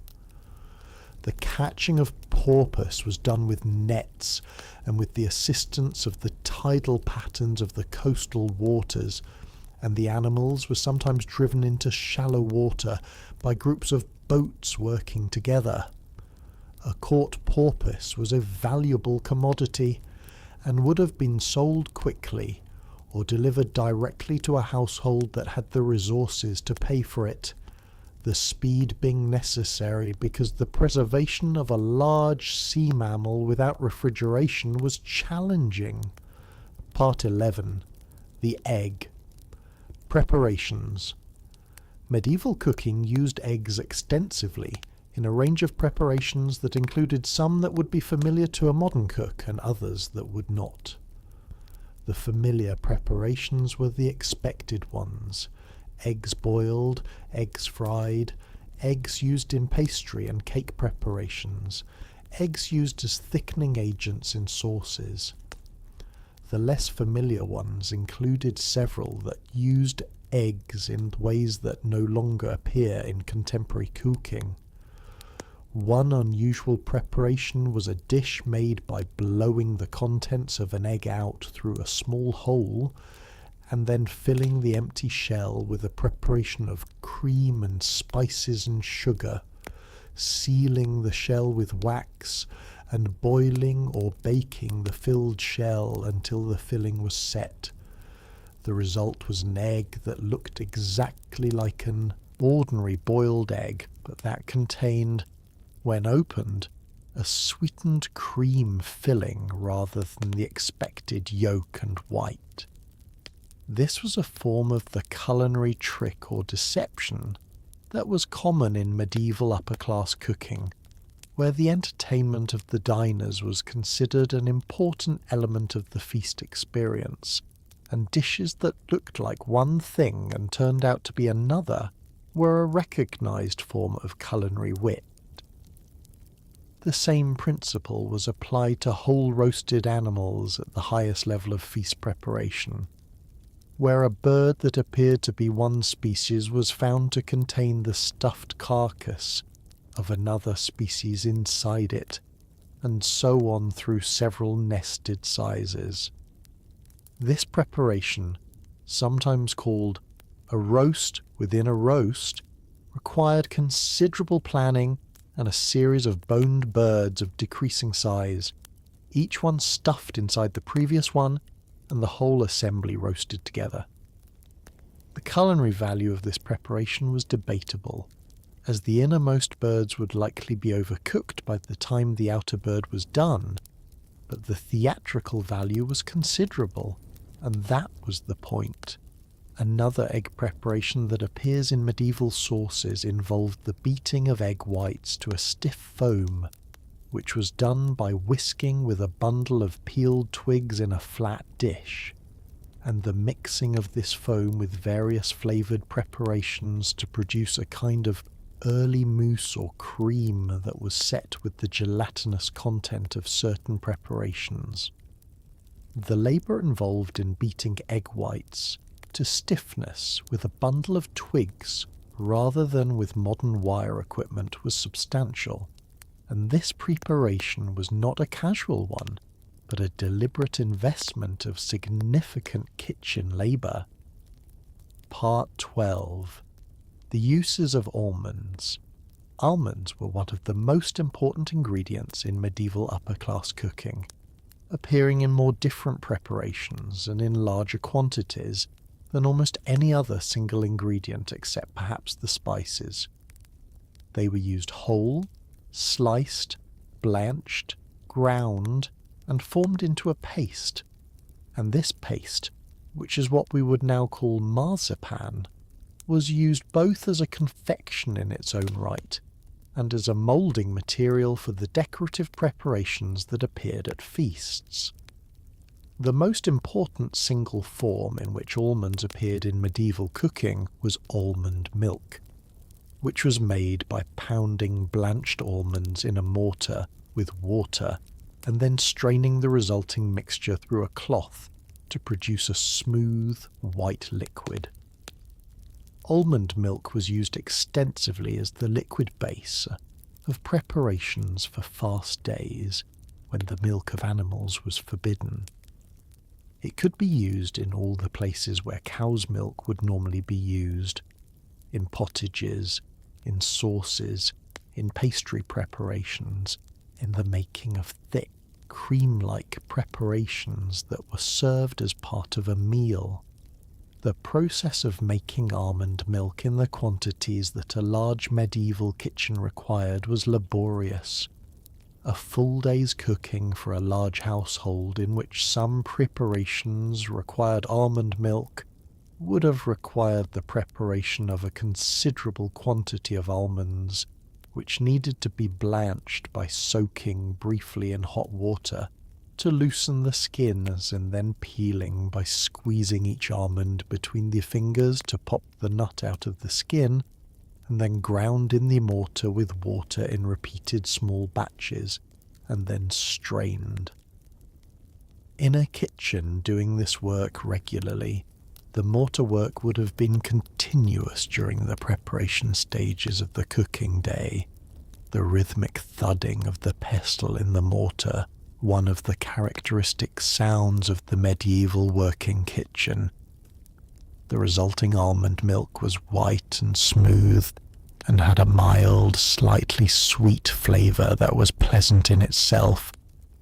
The catching of porpoise was done with nets and with the assistance of the tidal patterns of the coastal waters, and the animals were sometimes driven into shallow water by groups of boats working together. A caught porpoise was a valuable commodity and would have been sold quickly or delivered directly to a household that had the resources to pay for it, the speed being necessary because the preservation of a large sea mammal without refrigeration was challenging. Part 11. The egg. Preparations. Medieval cooking used eggs extensively in a range of preparations that included some that would be familiar to a modern cook and others that would not. The familiar preparations were the expected ones: eggs boiled, eggs fried, eggs used in pastry and cake preparations, eggs used as thickening agents in sauces. The less familiar ones included several that used eggs in ways that no longer appear in contemporary cooking. One unusual preparation was a dish made by blowing the contents of an egg out through a small hole and then filling the empty shell with a preparation of cream and spices and sugar, sealing the shell with wax and boiling or baking the filled shell until the filling was set. The result was an egg that looked exactly like an ordinary boiled egg, but that contained, when opened, a sweetened cream filling rather than the expected yolk and white. This was a form of the culinary trick or deception that was common in medieval upper-class cooking, where the entertainment of the diners was considered an important element of the feast experience, and dishes that looked like one thing and turned out to be another were a recognized form of culinary wit. The same principle was applied to whole roasted animals at the highest level of feast preparation, where a bird that appeared to be one species was found to contain the stuffed carcass of another species inside it, and so on through several nested sizes. This preparation, sometimes called a roast within a roast, required considerable planning and a series of boned birds of decreasing size, each one stuffed inside the previous one and the whole assembly roasted together. The culinary value of this preparation was debatable, as the innermost birds would likely be overcooked by the time the outer bird was done, but the theatrical value was considerable, and that was the point. Another egg preparation that appears in medieval sources involved the beating of egg whites to a stiff foam, which was done by whisking with a bundle of peeled twigs in a flat dish, and the mixing of this foam with various flavoured preparations to produce a kind of early mousse or cream that was set with the gelatinous content of certain preparations. The labour involved in beating egg whites to stiffness with a bundle of twigs rather than with modern wire equipment was substantial, and this preparation was not a casual one, but a deliberate investment of significant kitchen labour. Part 12. The uses of almonds. Almonds were one of the most important ingredients in medieval upper-class cooking, appearing in more different preparations and in larger quantities than almost any other single ingredient except perhaps the spices. They were used whole, sliced, blanched, ground, and formed into a paste, and this paste, which is what we would now call marzipan, was used both as a confection in its own right and as a moulding material for the decorative preparations that appeared at feasts. The most important single form in which almonds appeared in medieval cooking was almond milk, which was made by pounding blanched almonds in a mortar with water and then straining the resulting mixture through a cloth to produce a smooth, white liquid. Almond milk was used extensively as the liquid base of preparations for fast days when the milk of animals was forbidden. It could be used in all the places where cow's milk would normally be used, in pottages, in sauces, in pastry preparations, in the making of thick, cream-like preparations that were served as part of a meal. The process of making almond milk in the quantities that a large medieval kitchen required was laborious. A full day's cooking for a large household in which some preparations required almond milk would have required the preparation of a considerable quantity of almonds, which needed to be blanched by soaking briefly in hot water to loosen the skins and then peeling by squeezing each almond between the fingers to pop the nut out of the skin, and then ground in the mortar with water in repeated small batches, and then strained. In a kitchen doing this work regularly, the mortar work would have been continuous during the preparation stages of the cooking day. The rhythmic thudding of the pestle in the mortar, one of the characteristic sounds of the medieval working kitchen. The resulting almond milk was white and smooth, and had a mild, slightly sweet flavour that was pleasant in itself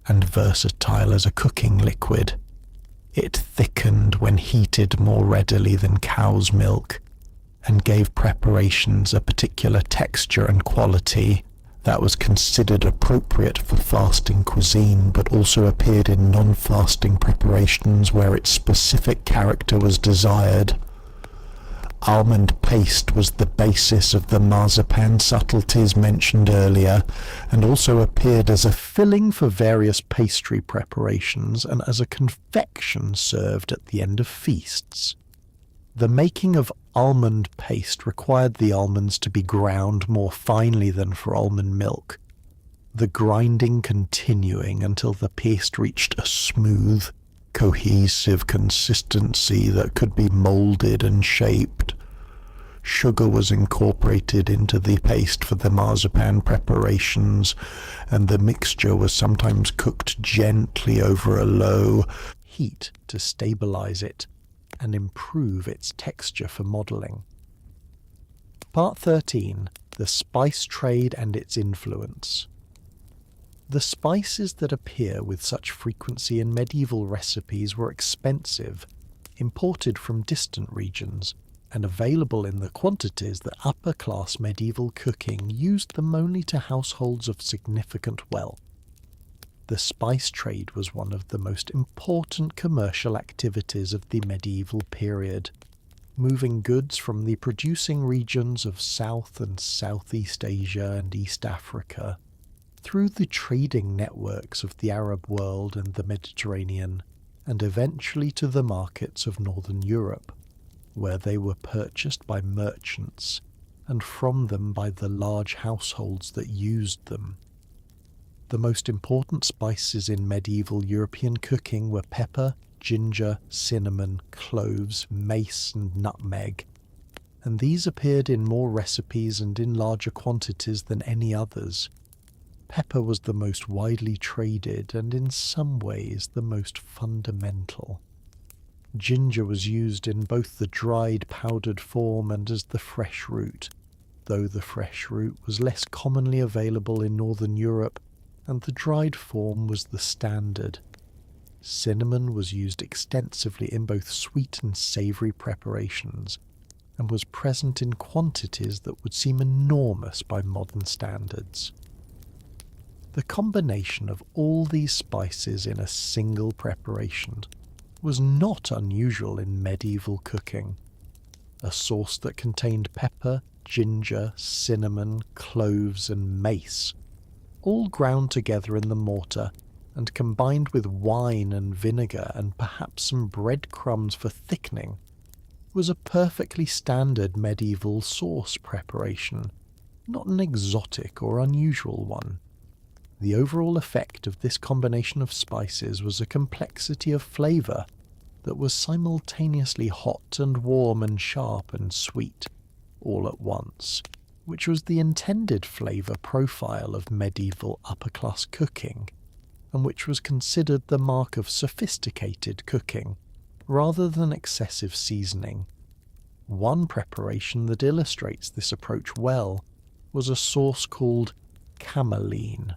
and versatile as a cooking liquid. It thickened when heated more readily than cow's milk, and gave preparations a particular texture and quality that was considered appropriate for fasting cuisine, but also appeared in non-fasting preparations where its specific character was desired. Almond paste was the basis of the marzipan subtleties mentioned earlier, and also appeared as a filling for various pastry preparations and as a confection served at the end of feasts. The making of almond paste required the almonds to be ground more finely than for almond milk, the grinding continuing until the paste reached a smooth, cohesive consistency that could be moulded and shaped. Sugar was incorporated into the paste for the marzipan preparations, and the mixture was sometimes cooked gently over a low heat to stabilize it and improve its texture for modelling. Part 13. The Spice Trade and its Influence. The spices that appear with such frequency in medieval recipes were expensive, imported from distant regions, and available in the quantities that upper-class medieval cooking used them only to households of significant wealth. The spice trade was one of the most important commercial activities of the medieval period, moving goods from the producing regions of South and Southeast Asia and East Africa through the trading networks of the Arab world and the Mediterranean, and eventually to the markets of Northern Europe, where they were purchased by merchants and from them by the large households that used them. The most important spices in medieval European cooking were pepper, ginger, cinnamon, cloves, mace, and nutmeg, and these appeared in more recipes and in larger quantities than any others. Pepper was the most widely traded and in some ways the most fundamental. Ginger was used in both the dried powdered form and as the fresh root, though the fresh root was less commonly available in Northern Europe, and the dried form was the standard. Cinnamon was used extensively in both sweet and savoury preparations, and was present in quantities that would seem enormous by modern standards. The combination of all these spices in a single preparation was not unusual in medieval cooking. a sauce that contained pepper, ginger, cinnamon, cloves and mace, all ground together in the mortar and combined with wine and vinegar and perhaps some breadcrumbs for thickening, was a perfectly standard medieval sauce preparation, not an exotic or unusual one. The overall effect of this combination of spices was a complexity of flavour that was simultaneously hot and warm and sharp and sweet, all at once, which was the intended flavour profile of medieval upper-class cooking, and which was considered the mark of sophisticated cooking, rather than excessive seasoning. One preparation that illustrates this approach well was a sauce called cameline,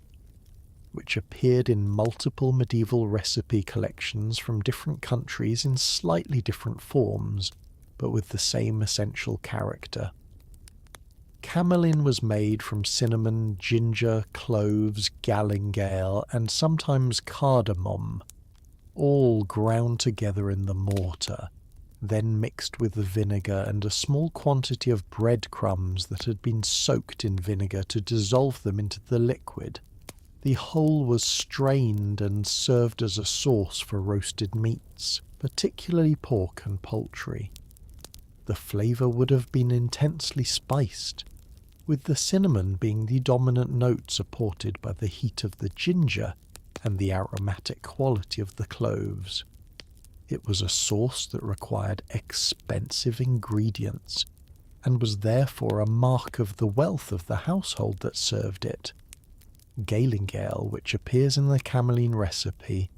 which appeared in multiple medieval recipe collections from different countries in slightly different forms, but with the same essential character. Cameline was made from cinnamon, ginger, cloves, galingale, and sometimes cardamom, all ground together in the mortar, then mixed with the vinegar and a small quantity of breadcrumbs that had been soaked in vinegar to dissolve them into the liquid. The whole was strained and served as a sauce for roasted meats, particularly pork and poultry. The flavour would have been intensely spiced, with the cinnamon being the dominant note supported by the heat of the ginger and the aromatic quality of the cloves. It was a sauce that required expensive ingredients, and was therefore a mark of the wealth of the household that served it. Galingale, which appears in the cameline recipe,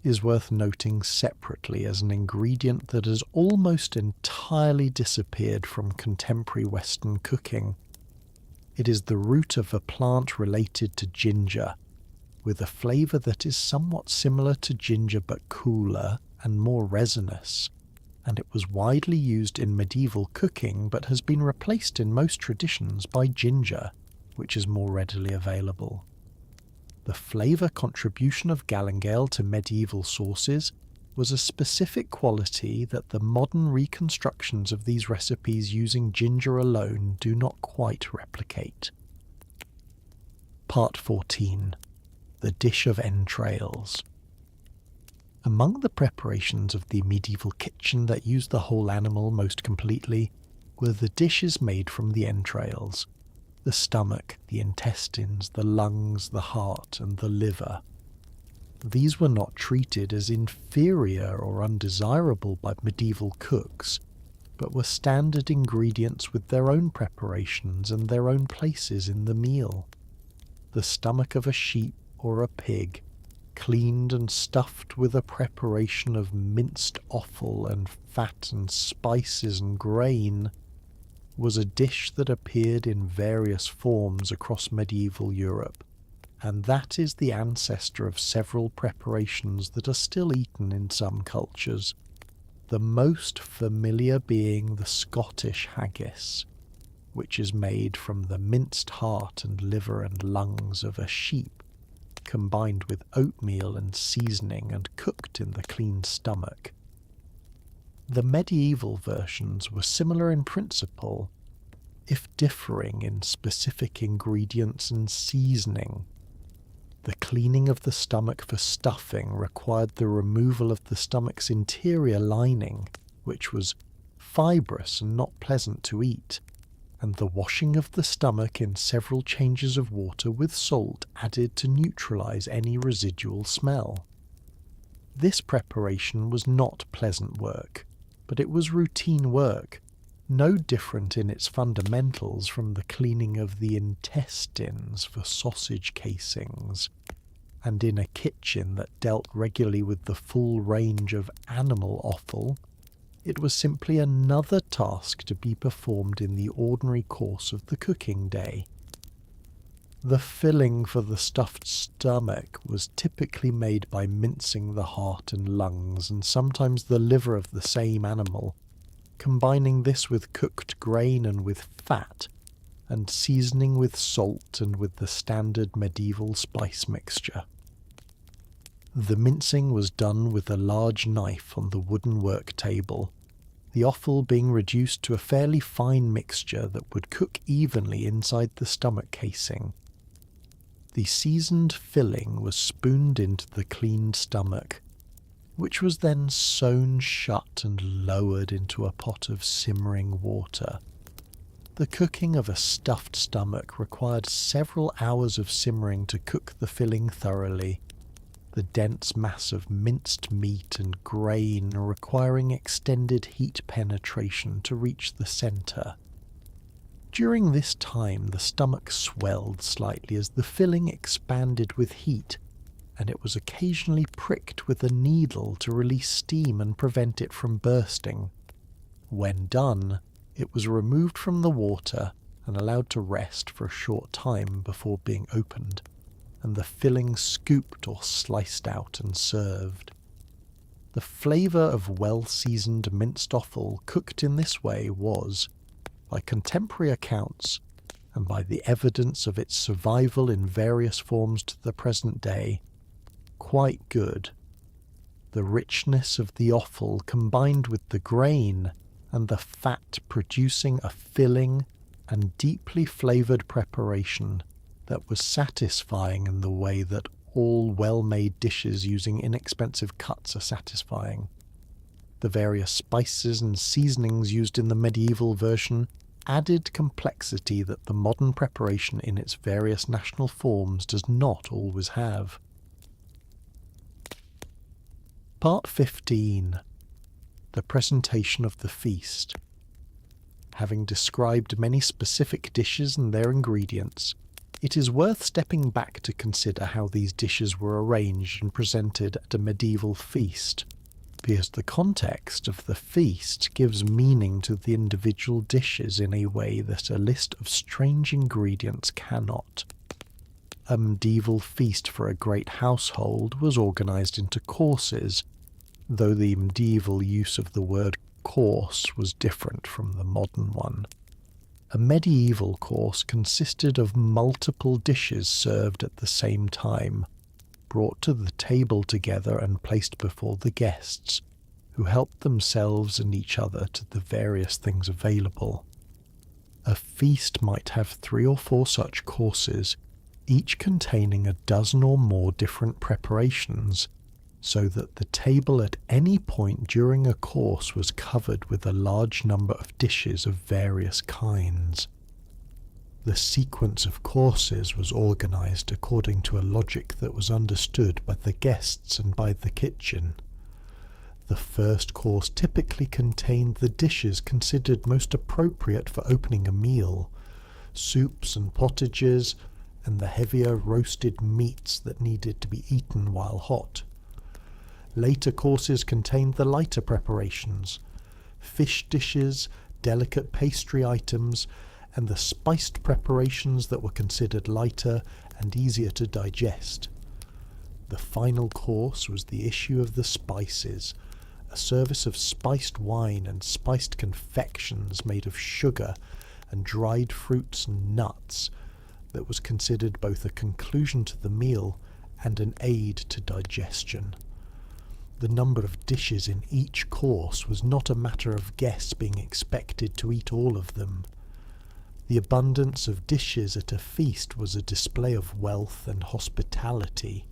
is worth noting separately as an ingredient that has almost entirely disappeared from contemporary Western cooking. It is the root of a plant related to ginger, with a flavour that is somewhat similar to ginger but cooler and more resinous, and it was widely used in medieval cooking but has been replaced in most traditions by ginger, which is more readily available. The flavour contribution of galingale to medieval sauces was a specific quality that the modern reconstructions of these recipes using ginger alone do not quite replicate. Part 14. The dish of entrails. Among the preparations of the medieval kitchen that used the whole animal most completely were the dishes made from the entrails, the stomach, the intestines, the lungs, the heart, and the liver. These were not treated as inferior or undesirable by medieval cooks, but were standard ingredients with their own preparations and their own places in the meal. The stomach of a sheep or a pig, cleaned and stuffed with a preparation of minced offal and fat and spices and grain, was a dish that appeared in various forms across medieval Europe, and that is the ancestor of several preparations that are still eaten in some cultures, the most familiar being the Scottish haggis, which is made from the minced heart and liver and lungs of a sheep, combined with oatmeal and seasoning and cooked in the clean stomach. The medieval versions were similar in principle, if differing in specific ingredients and seasoning. The cleaning of the stomach for stuffing required the removal of the stomach's interior lining, which was fibrous and not pleasant to eat, and the washing of the stomach in several changes of water with salt added to neutralize any residual smell. This preparation was not pleasant work, but it was routine work, no different in its fundamentals from the cleaning of the intestines for sausage casings, and in a kitchen that dealt regularly with the full range of animal offal, it was simply another task to be performed in the ordinary course of the cooking day. The filling for the stuffed stomach was typically made by mincing the heart and lungs and sometimes the liver of the same animal, combining this with cooked grain and with fat, and seasoning with salt and with the standard medieval spice mixture. The mincing was done with a large knife on the wooden work table. the offal being reduced to a fairly fine mixture that would cook evenly inside the stomach casing. The seasoned filling was spooned into the cleaned stomach, which was then sewn shut and lowered into a pot of simmering water. The cooking of a stuffed stomach required several hours of simmering to cook the filling thoroughly, the dense mass of minced meat and grain requiring extended heat penetration to reach the centre. During this time the stomach swelled slightly as the filling expanded with heat, and it was occasionally pricked with a needle to release steam and prevent it from bursting. When done, it was removed from the water and allowed to rest for a short time before being opened, and the filling scooped or sliced out and served. The flavour of well-seasoned minced offal cooked in this way was, by contemporary accounts, and by the evidence of its survival in various forms to the present day, quite good. The richness of the offal combined with the grain and the fat producing a filling and deeply flavoured preparation that was satisfying in the way that all well-made dishes using inexpensive cuts are satisfying. The various spices and seasonings used in the medieval version added complexity that the modern preparation in its various national forms does not always have. Part 15. The presentation of the feast. Having described many specific dishes and their ingredients, it is worth stepping back to consider how these dishes were arranged and presented at a medieval feast, because the context of the feast gives meaning to the individual dishes in a way that a list of strange ingredients cannot. A medieval feast for a great household was organised into courses, though the medieval use of the word course was different from the modern one. A medieval course consisted of multiple dishes served at the same time, brought to the table together and placed before the guests, who helped themselves and each other to the various things available. A feast might have 3 or 4 such courses, each containing a dozen or more different preparations, so that the table at any point during a course was covered with a large number of dishes of various kinds. The sequence of courses was organised according to a logic that was understood by the guests and by the kitchen. The first course typically contained the dishes considered most appropriate for opening a meal, soups and potages, and the heavier roasted meats that needed to be eaten while hot. Later courses contained the lighter preparations, fish dishes, delicate pastry items, and the spiced preparations that were considered lighter and easier to digest. The final course was the issue of the spices, a service of spiced wine and spiced confections made of sugar and dried fruits and nuts that was considered both a conclusion to the meal and an aid to digestion. The number of dishes in each course was not a matter of guests being expected to eat all of them. The abundance of dishes at a feast was a display of wealth and hospitality,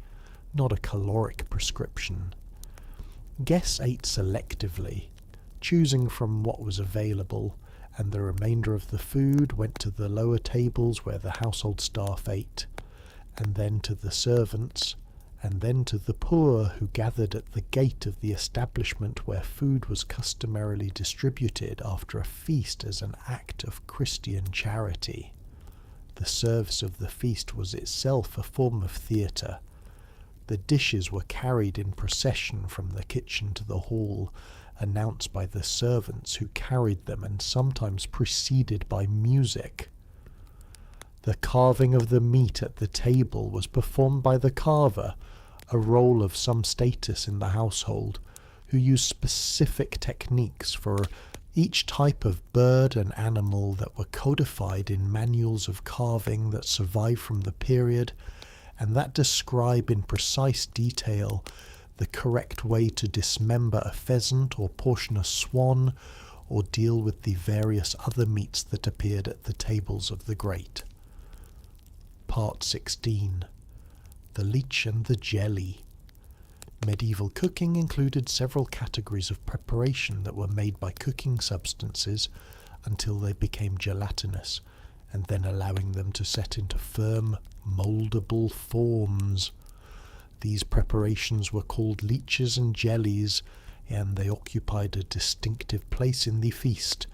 not a caloric prescription. Guests ate selectively, choosing from what was available, and the remainder of the food went to the lower tables where the household staff ate, and then to the servants, and then to the poor who gathered at the gate of the establishment where food was customarily distributed after a feast as an act of Christian charity. The service of the feast was itself a form of theatre. The dishes were carried in procession from the kitchen to the hall, announced by the servants who carried them and sometimes preceded by music. The carving of the meat at the table was performed by the carver, a role of some status in the household, who used specific techniques for each type of bird and animal that were codified in manuals of carving that survive from the period, and that describe in precise detail the correct way to dismember a pheasant or portion a swan, or deal with the various other meats that appeared at the tables of the great. Part 16. The Leech and the Jelly. Medieval cooking included several categories of preparation that were made by cooking substances until they became gelatinous, and then allowing them to set into firm, mouldable forms. These preparations were called leeches and jellies, and they occupied a distinctive place in the feast,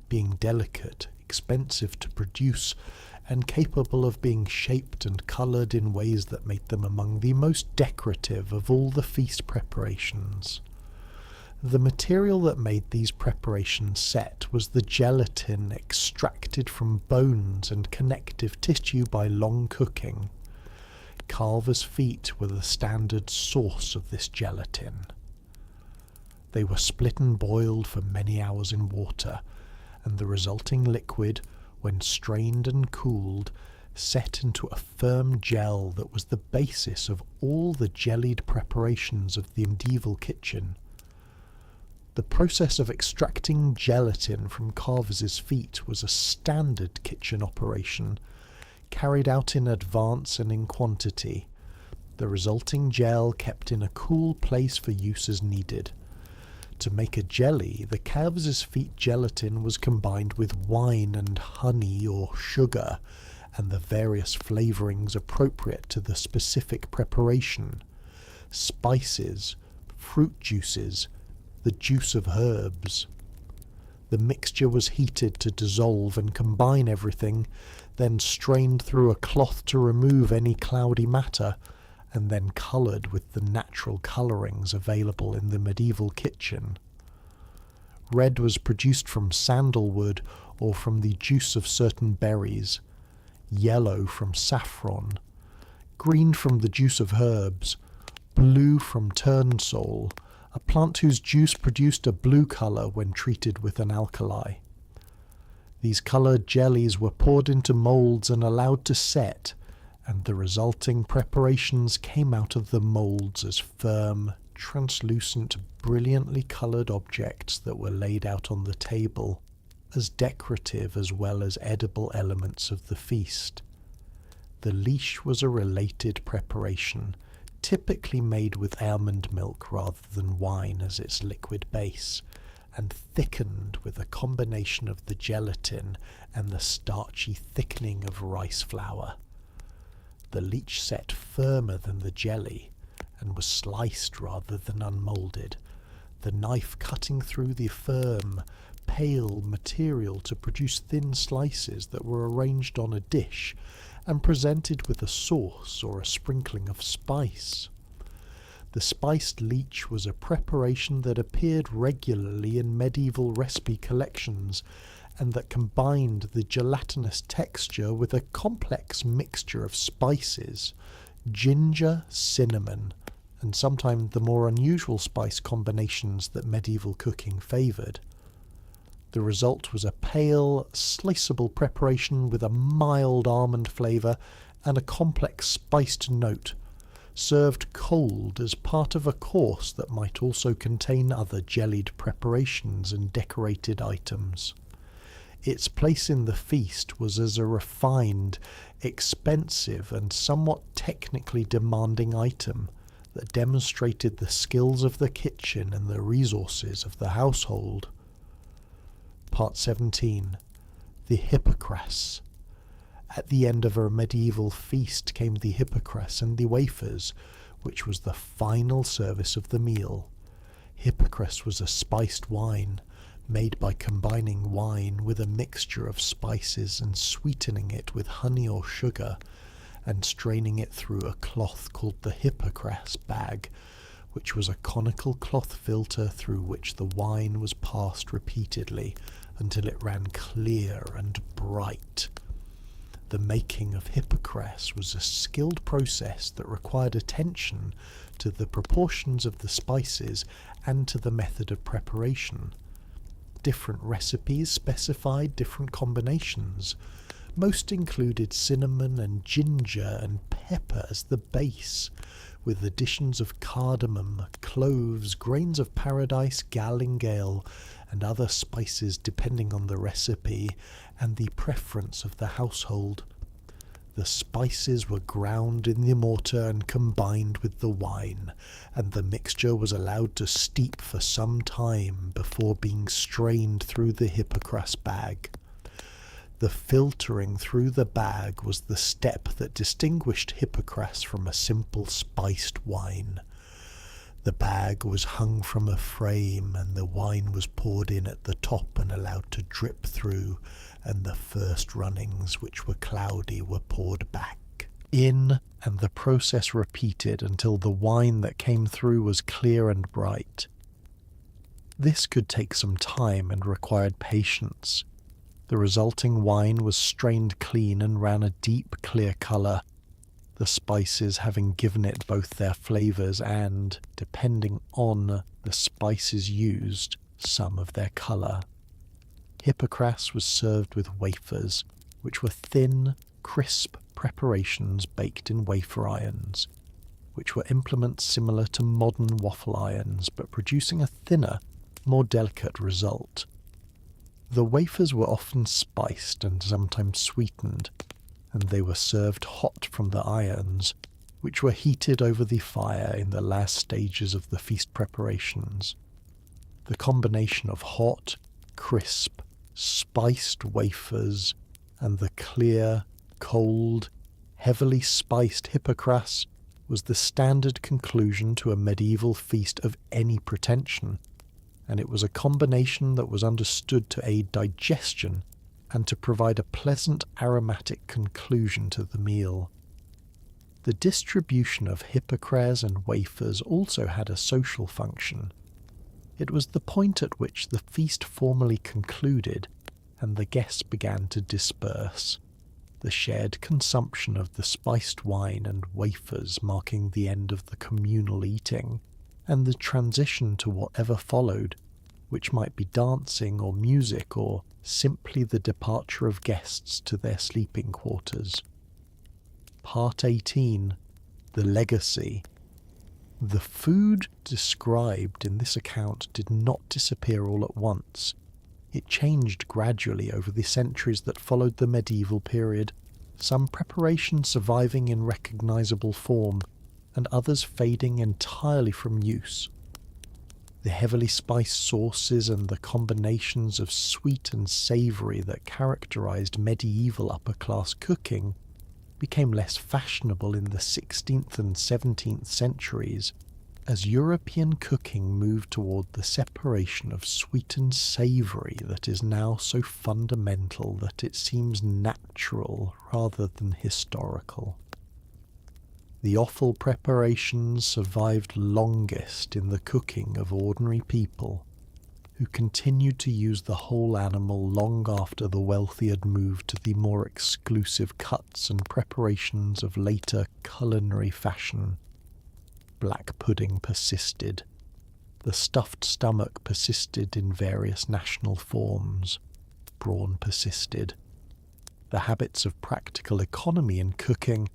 being delicate, expensive to produce, and capable of being shaped and coloured in ways that made them among the most decorative of all the feast preparations. The material that made these preparations set was the gelatin extracted from bones and connective tissue by long cooking. Calver's feet were the standard source of this gelatin. They were split and boiled for many hours in water, and the resulting liquid, when strained and cooled, set into a firm gel that was the basis of all the jellied preparations of the medieval kitchen. The process of extracting gelatin from Carver's feet was a standard kitchen operation, carried out in advance and in quantity, the resulting gel kept in a cool place for use as needed. To make a jelly, the calves' feet gelatin was combined with wine and honey or sugar, and the various flavourings appropriate to the specific preparation: spices, fruit juices, the juice of herbs. The mixture was heated to dissolve and combine everything, then strained through a cloth to remove any cloudy matter, and then coloured with the natural colourings available in the medieval kitchen. Red was produced from sandalwood or from the juice of certain berries, yellow from saffron, green from the juice of herbs, blue from turnsole, a plant whose juice produced a blue colour when treated with an alkali. These coloured jellies were poured into moulds and allowed to set, and the resulting preparations came out of the moulds as firm, translucent, brilliantly coloured objects that were laid out on the table, as decorative as well as edible elements of the feast. The leech was a related preparation, typically made with almond milk rather than wine as its liquid base, and thickened with a combination of the gelatin and the starchy thickening of rice flour. The leech set firmer than the jelly, and was sliced rather than unmoulded, the knife cutting through the firm, pale material to produce thin slices that were arranged on a dish and presented with a sauce or a sprinkling of spice. The spiced leech was a preparation that appeared regularly in medieval recipe collections, and that combined the gelatinous texture with a complex mixture of spices, ginger, cinnamon, and sometimes the more unusual spice combinations that medieval cooking favoured. The result was a pale, sliceable preparation with a mild almond flavour and a complex spiced note, served cold as part of a course that might also contain other jellied preparations and decorated items. Its place in the feast was as a refined, expensive, and somewhat technically demanding item that demonstrated the skills of the kitchen and the resources of the household. Part 17. The Hippocras. At the end of a medieval feast came the hippocras and the wafers, which was the final service of the meal. Hippocras was a spiced wine, made by combining wine with a mixture of spices and sweetening it with honey or sugar, and straining it through a cloth called the hippocras bag, which was a conical cloth filter through which the wine was passed repeatedly until it ran clear and bright. The making of hippocras was a skilled process that required attention to the proportions of the spices and to the method of preparation. Different recipes specified different combinations. Most included cinnamon and ginger and pepper as the base, with additions of cardamom, cloves, grains of paradise, galingale, and other spices depending on the recipe and the preference of the household. The spices were ground in the mortar and combined with the wine, and the mixture was allowed to steep for some time before being strained through the hypocras bag. The filtering through the bag was the step that distinguished hypocras from a simple spiced wine. The bag was hung from a frame, and the wine was poured in at the top and allowed to drip through, and the first runnings, which were cloudy, were poured back in, and the process repeated until the wine that came through was clear and bright. This could take some time and required patience. The resulting wine was strained clean and ran a deep, clear colour, the spices having given it both their flavours and, depending on the spices used, some of their colour. Hypocras was served with wafers, which were thin, crisp preparations baked in wafer irons, which were implements similar to modern waffle irons but producing a thinner, more delicate result. The wafers were often spiced and sometimes sweetened, and they were served hot from the irons, which were heated over the fire in the last stages of the feast preparations. The combination of hot, crisp, spiced wafers and the clear, cold, heavily spiced hypocras was the standard conclusion to a medieval feast of any pretension, and it was a combination that was understood to aid digestion and to provide a pleasant aromatic conclusion to the meal. The distribution of hypocras and wafers also had a social function. It was the point at which the feast formally concluded and the guests began to disperse, the shared consumption of the spiced wine and wafers marking the end of the communal eating, and the transition to whatever followed, which might be dancing or music or simply the departure of guests to their sleeping quarters. Part 18. The Legacy. The food described in this account did not disappear all at once. It changed gradually over the centuries that followed the medieval period, some preparations surviving in recognizable form, and others fading entirely from use. The heavily spiced sauces and the combinations of sweet and savoury that characterized medieval upper-class cooking became less fashionable in the 16th and 17th centuries as European cooking moved toward the separation of sweet and savoury that is now so fundamental that it seems natural rather than historical. The offal preparations survived longest in the cooking of ordinary people, who continued to use the whole animal long after the wealthy had moved to the more exclusive cuts and preparations of later culinary fashion. Black pudding persisted. The stuffed stomach persisted in various national forms. Brawn persisted. The habits of practical economy in cooking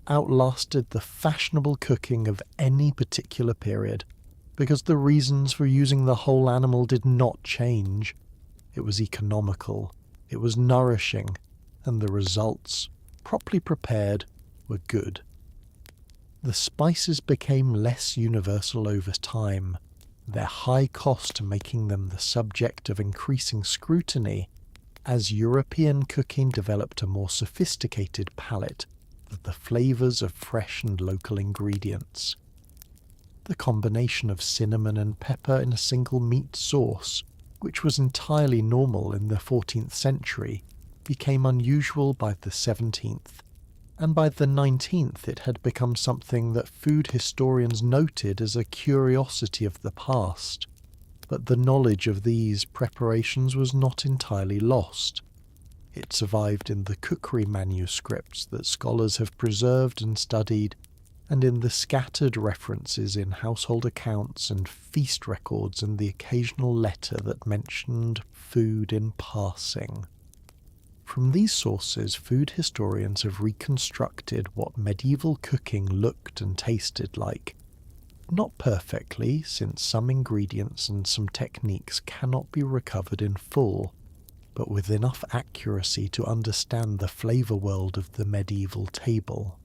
outlasted the fashionable cooking of any particular period, because the reasons for using the whole animal did not change. It was economical, it was nourishing, and the results, properly prepared, were good. The spices became less universal over time, their high cost making them the subject of increasing scrutiny as European cooking developed a more sophisticated palate of the flavours of fresh and local ingredients. The combination of cinnamon and pepper in a single meat sauce, which was entirely normal in the 14th century, became unusual by the 17th, and by the 19th it had become something that food historians noted as a curiosity of the past. But the knowledge of these preparations was not entirely lost. It survived in the cookery manuscripts that scholars have preserved and studied, and in the scattered references in household accounts and feast records and the occasional letter that mentioned food in passing. From these sources, food historians have reconstructed what medieval cooking looked and tasted like, Not perfectly, since some ingredients and some techniques cannot be recovered in full, but with enough accuracy to understand the flavour world of the medieval table.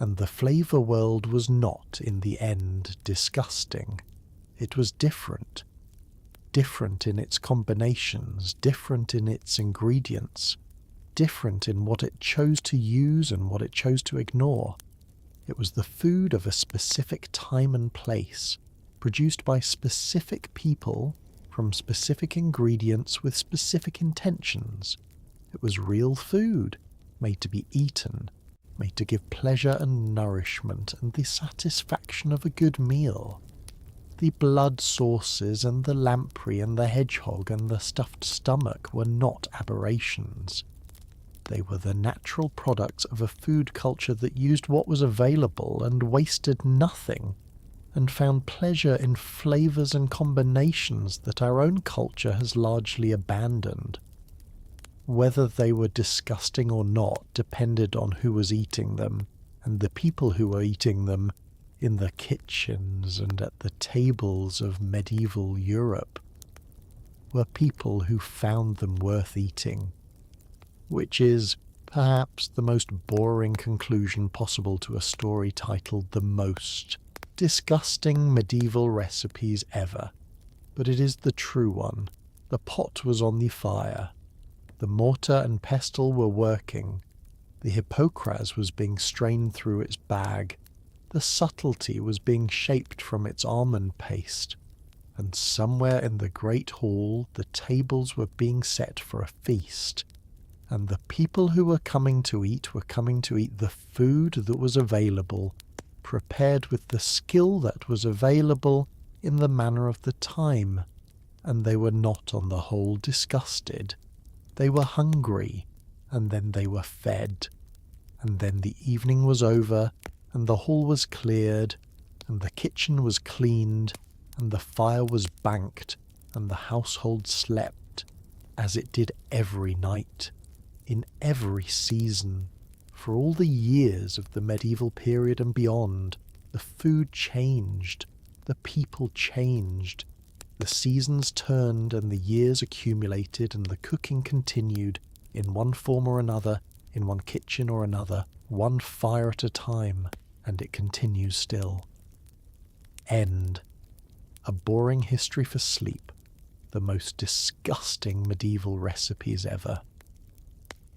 And the flavour world was not, in the end, disgusting. It was different. Different in its combinations, different in its ingredients, different in what it chose to use and what it chose to ignore. It was the food of a specific time and place, produced by specific people, from specific ingredients with specific intentions. It was real food, made to be eaten, made to give pleasure and nourishment and the satisfaction of a good meal. The blood sauces and the lamprey and the hedgehog and the stuffed stomach were not aberrations. They were the natural products of a food culture that used what was available and wasted nothing, and found pleasure in flavours and combinations that our own culture has largely abandoned. Whether they were disgusting or not depended on who was eating them, and the people who were eating them in the kitchens and at the tables of medieval Europe were people who found them worth eating. Which is, perhaps, the most boring conclusion possible to a story titled The Most Disgusting Medieval Recipes Ever. But it is the true one. The pot was on the fire. The mortar and pestle were working. The hippocras was being strained through its bag. The subtlety was being shaped from its almond paste. And somewhere in the great hall the tables were being set for a feast. And the people who were coming to eat the food that was available, prepared with the skill that was available in the manner of the time. And they were not on the whole disgusted. They were hungry, and then they were fed. And then the evening was over, and the hall was cleared, and the kitchen was cleaned, and the fire was banked, and the household slept, as it did every night, in every season. For all the years of the medieval period and beyond, the food changed, the people changed, the seasons turned and the years accumulated and the cooking continued, in one form or another, in one kitchen or another, one fire at a time, and it continues still. End. A boring history for sleep, the most disgusting medieval recipes ever.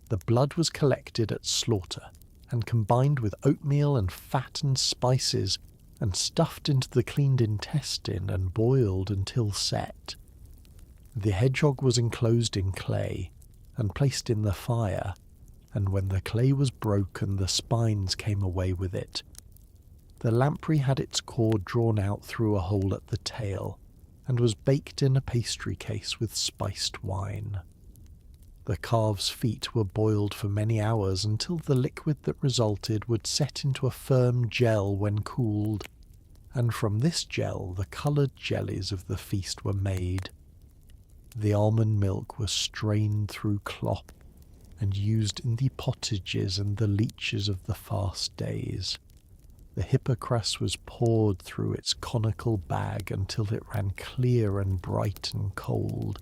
The blood was collected at slaughter, and combined with oatmeal and fat and spices, and stuffed into the cleaned intestine and boiled until set. The hedgehog was enclosed in clay, and placed in the fire, and when the clay was broken the spines came away with it. The lamprey had its cord drawn out through a hole at the tail, and was baked in a pastry case with spiced wine. The calves' feet were boiled for many hours until the liquid that resulted would set into a firm gel when cooled, and from this gel the coloured jellies of the feast were made. The almond milk was strained through cloth and used in the pottages and the leeches of the fast days. The hippocras was poured through its conical bag until it ran clear and bright and cold,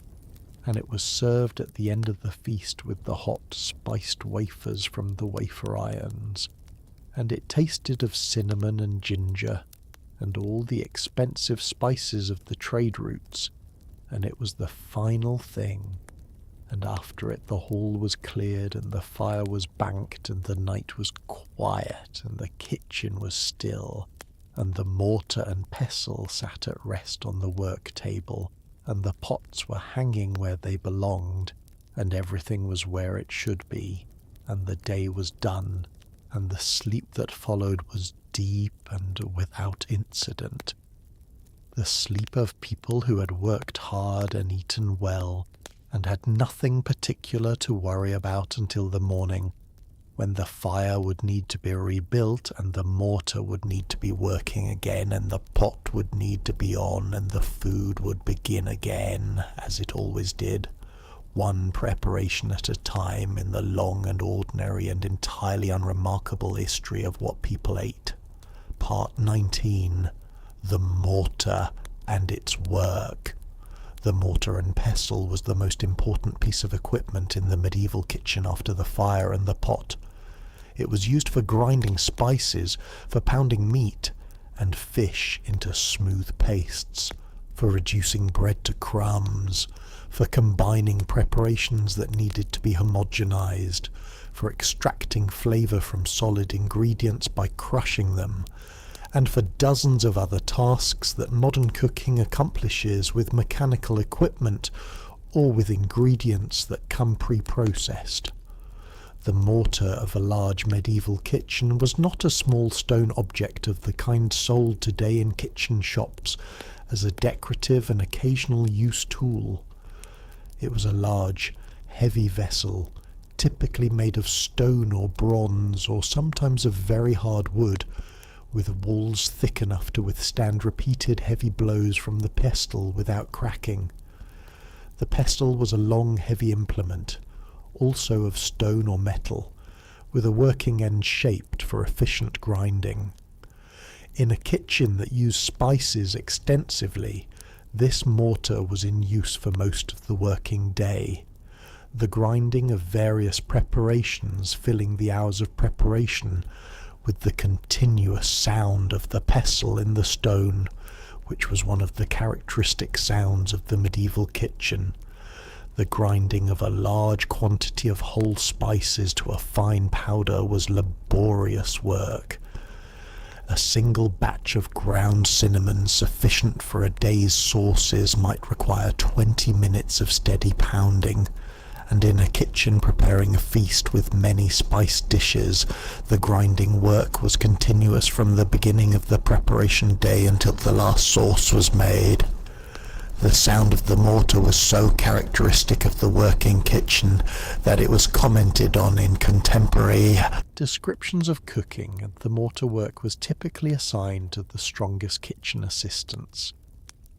and it was served at the end of the feast with the hot, spiced wafers from the wafer irons, and it tasted of cinnamon and ginger, and all the expensive spices of the trade routes, and it was the final thing. And after it the hall was cleared, and the fire was banked, and the night was quiet, and the kitchen was still, and the mortar and pestle sat at rest on the work table, and the pots were hanging where they belonged, and everything was where it should be, and the day was done, and the sleep that followed was deep and without incident. The sleep of people who had worked hard and eaten well, and had nothing particular to worry about until the morning, when the fire would need to be rebuilt, and the mortar would need to be working again, and the pot would need to be on, and the food would begin again, as it always did, one preparation at a time in the long and ordinary and entirely unremarkable history of what people ate. Part 19. the mortar and its work. The mortar and pestle was the most important piece of equipment in the medieval kitchen after the fire and the pot. It was used for grinding spices, for pounding meat and fish into smooth pastes, for reducing bread to crumbs, for combining preparations that needed to be homogenized, for extracting flavor from solid ingredients by crushing them, and for dozens of other tasks that modern cooking accomplishes with mechanical equipment or with ingredients that come pre-processed. The mortar of a large medieval kitchen was not a small stone object of the kind sold today in kitchen shops as a decorative and occasional use tool. It was a large, heavy vessel, typically made of stone or bronze, or sometimes of very hard wood, with walls thick enough to withstand repeated heavy blows from the pestle without cracking. The pestle was a long, heavy implement, also of stone or metal, with a working end shaped for efficient grinding. In a kitchen that used spices extensively, this mortar was in use for most of the working day, the grinding of various preparations filling the hours of preparation with the continuous sound of the pestle in the stone, which was one of the characteristic sounds of the medieval kitchen. The grinding of a large quantity of whole spices to a fine powder was laborious work. A single batch of ground cinnamon sufficient for a day's sauces might require 20 minutes of steady pounding, and in a kitchen preparing a feast with many spiced dishes, the grinding work was continuous from the beginning of the preparation day until the last sauce was made. The sound of the mortar was so characteristic of the working kitchen that it was commented on in contemporary descriptions of cooking, and the mortar work was typically assigned to the strongest kitchen assistants.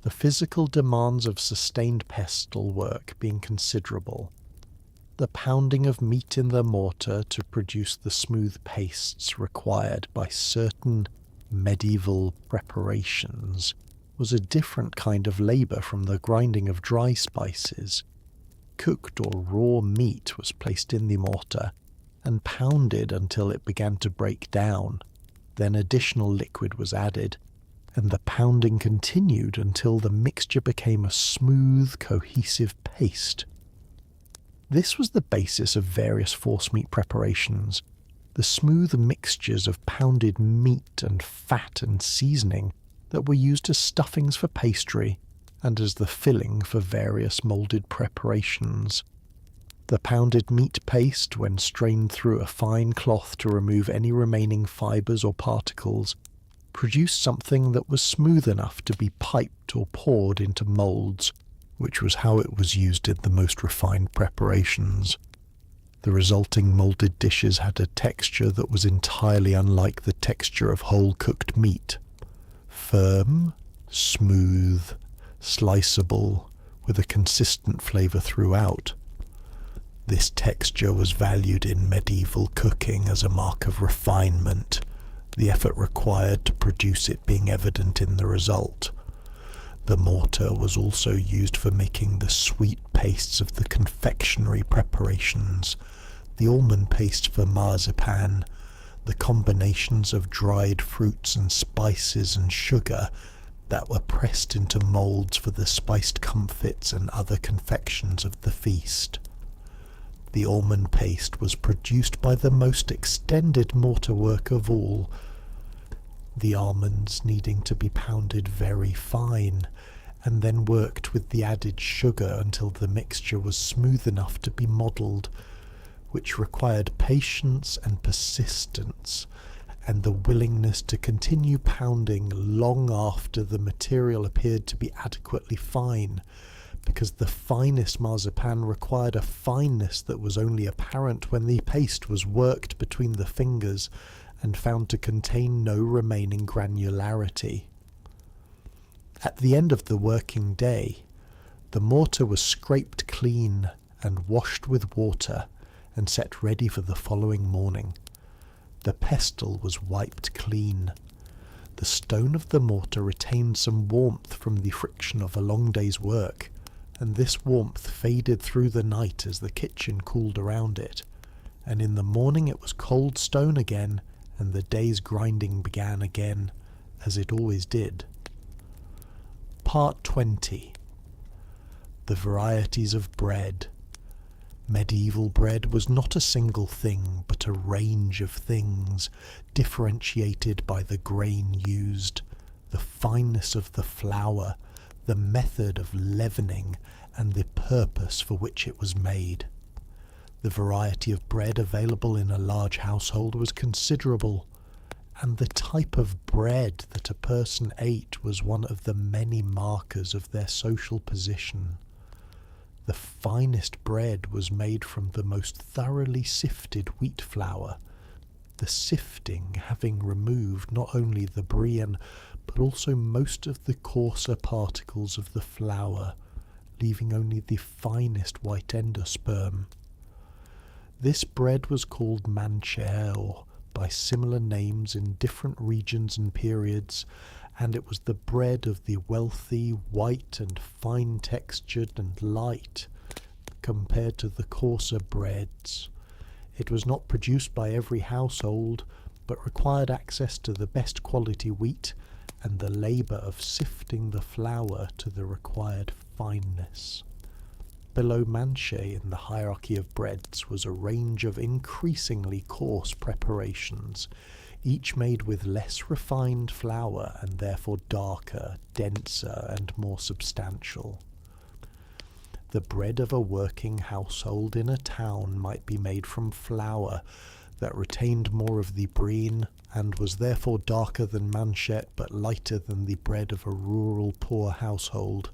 The physical demands of sustained pestle work being considerable. The pounding of meat in the mortar to produce the smooth pastes required by certain medieval preparations was a different kind of labour from the grinding of dry spices. Cooked or raw meat was placed in the mortar and pounded until it began to break down. Then additional liquid was added, and the pounding continued until the mixture became a smooth, cohesive paste. This was the basis of various forcemeat preparations. The smooth mixtures of pounded meat and fat and seasoning that were used as stuffings for pastry and as the filling for various moulded preparations. The pounded meat paste, when strained through a fine cloth to remove any remaining fibres or particles, produced something that was smooth enough to be piped or poured into moulds, which was how it was used in the most refined preparations. The resulting moulded dishes had a texture that was entirely unlike the texture of whole cooked meat. Firm, smooth, sliceable, with a consistent flavour throughout. This texture was valued in medieval cooking as a mark of refinement, the effort required to produce it being evident in the result. The mortar was also used for making the sweet pastes of the confectionery preparations, the almond paste for marzipan, the combinations of dried fruits and spices and sugar that were pressed into moulds for the spiced comfits and other confections of the feast. The almond paste was produced by the most extended mortar work of all, the almonds needing to be pounded very fine, and then worked with the added sugar until the mixture was smooth enough to be modelled, which required patience and persistence, and the willingness to continue pounding long after the material appeared to be adequately fine, because the finest marzipan required a fineness that was only apparent when the paste was worked between the fingers and found to contain no remaining granularity. At the end of the working day, the mortar was scraped clean and washed with water and set ready for the following morning. The pestle was wiped clean. The stone of the mortar retained some warmth from the friction of a long day's work, and this warmth faded through the night as the kitchen cooled around it, and in the morning it was cold stone again, and the day's grinding began again, as it always did. Part 20. The varieties of bread. Medieval bread was not a single thing, but a range of things, differentiated by the grain used, the fineness of the flour, the method of leavening, and the purpose for which it was made. The variety of bread available in a large household was considerable, and the type of bread that a person ate was one of the many markers of their social position. The finest bread was made from the most thoroughly sifted wheat flour, the sifting having removed not only the bran, but also most of the coarser particles of the flour, leaving only the finest white endosperm. This bread was called mancher, or by similar names in different regions and periods, and it was the bread of the wealthy, white and fine-textured and light, compared to the coarser breads. It was not produced by every household, but required access to the best quality wheat, and the labour of sifting the flour to the required fineness. Below mancher in the hierarchy of breads was a range of increasingly coarse preparations, each made with less refined flour and therefore darker, denser, and more substantial. The bread of a working household in a town might be made from flour that retained more of the bran and was therefore darker than mancher but lighter than the bread of a rural poor household,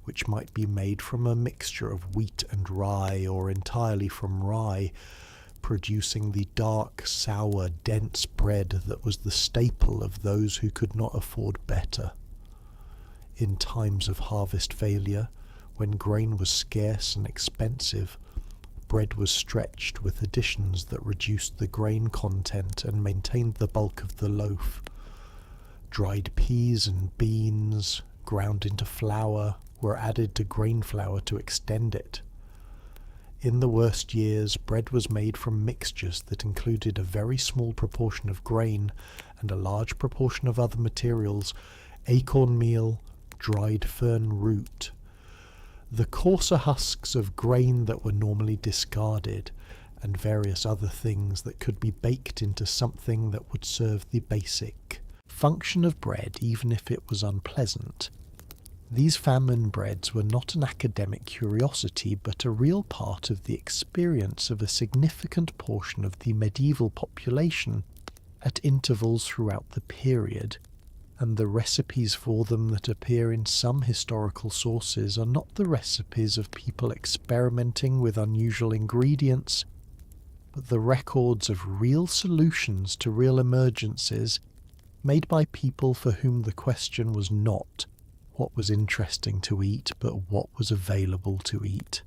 which might be made from a mixture of wheat and rye or entirely from rye, producing the dark, sour, dense bread that was the staple of those who could not afford better. In times of harvest failure, when grain was scarce and expensive, bread was stretched with additions that reduced the grain content and maintained the bulk of the loaf. Dried peas and beans, ground into flour, were added to grain flour to extend it. In the worst years, bread was made from mixtures that included a very small proportion of grain and a large proportion of other materials, acorn meal, dried fern root, the coarser husks of grain that were normally discarded, and various other things that could be baked into something that would serve the basic function of bread, even if it was unpleasant. These famine breads were not an academic curiosity, but a real part of the experience of a significant portion of the medieval population at intervals throughout the period, and the recipes for them that appear in some historical sources are not the recipes of people experimenting with unusual ingredients, but the records of real solutions to real emergencies made by people for whom the question was not what was interesting to eat, but what was available to eat.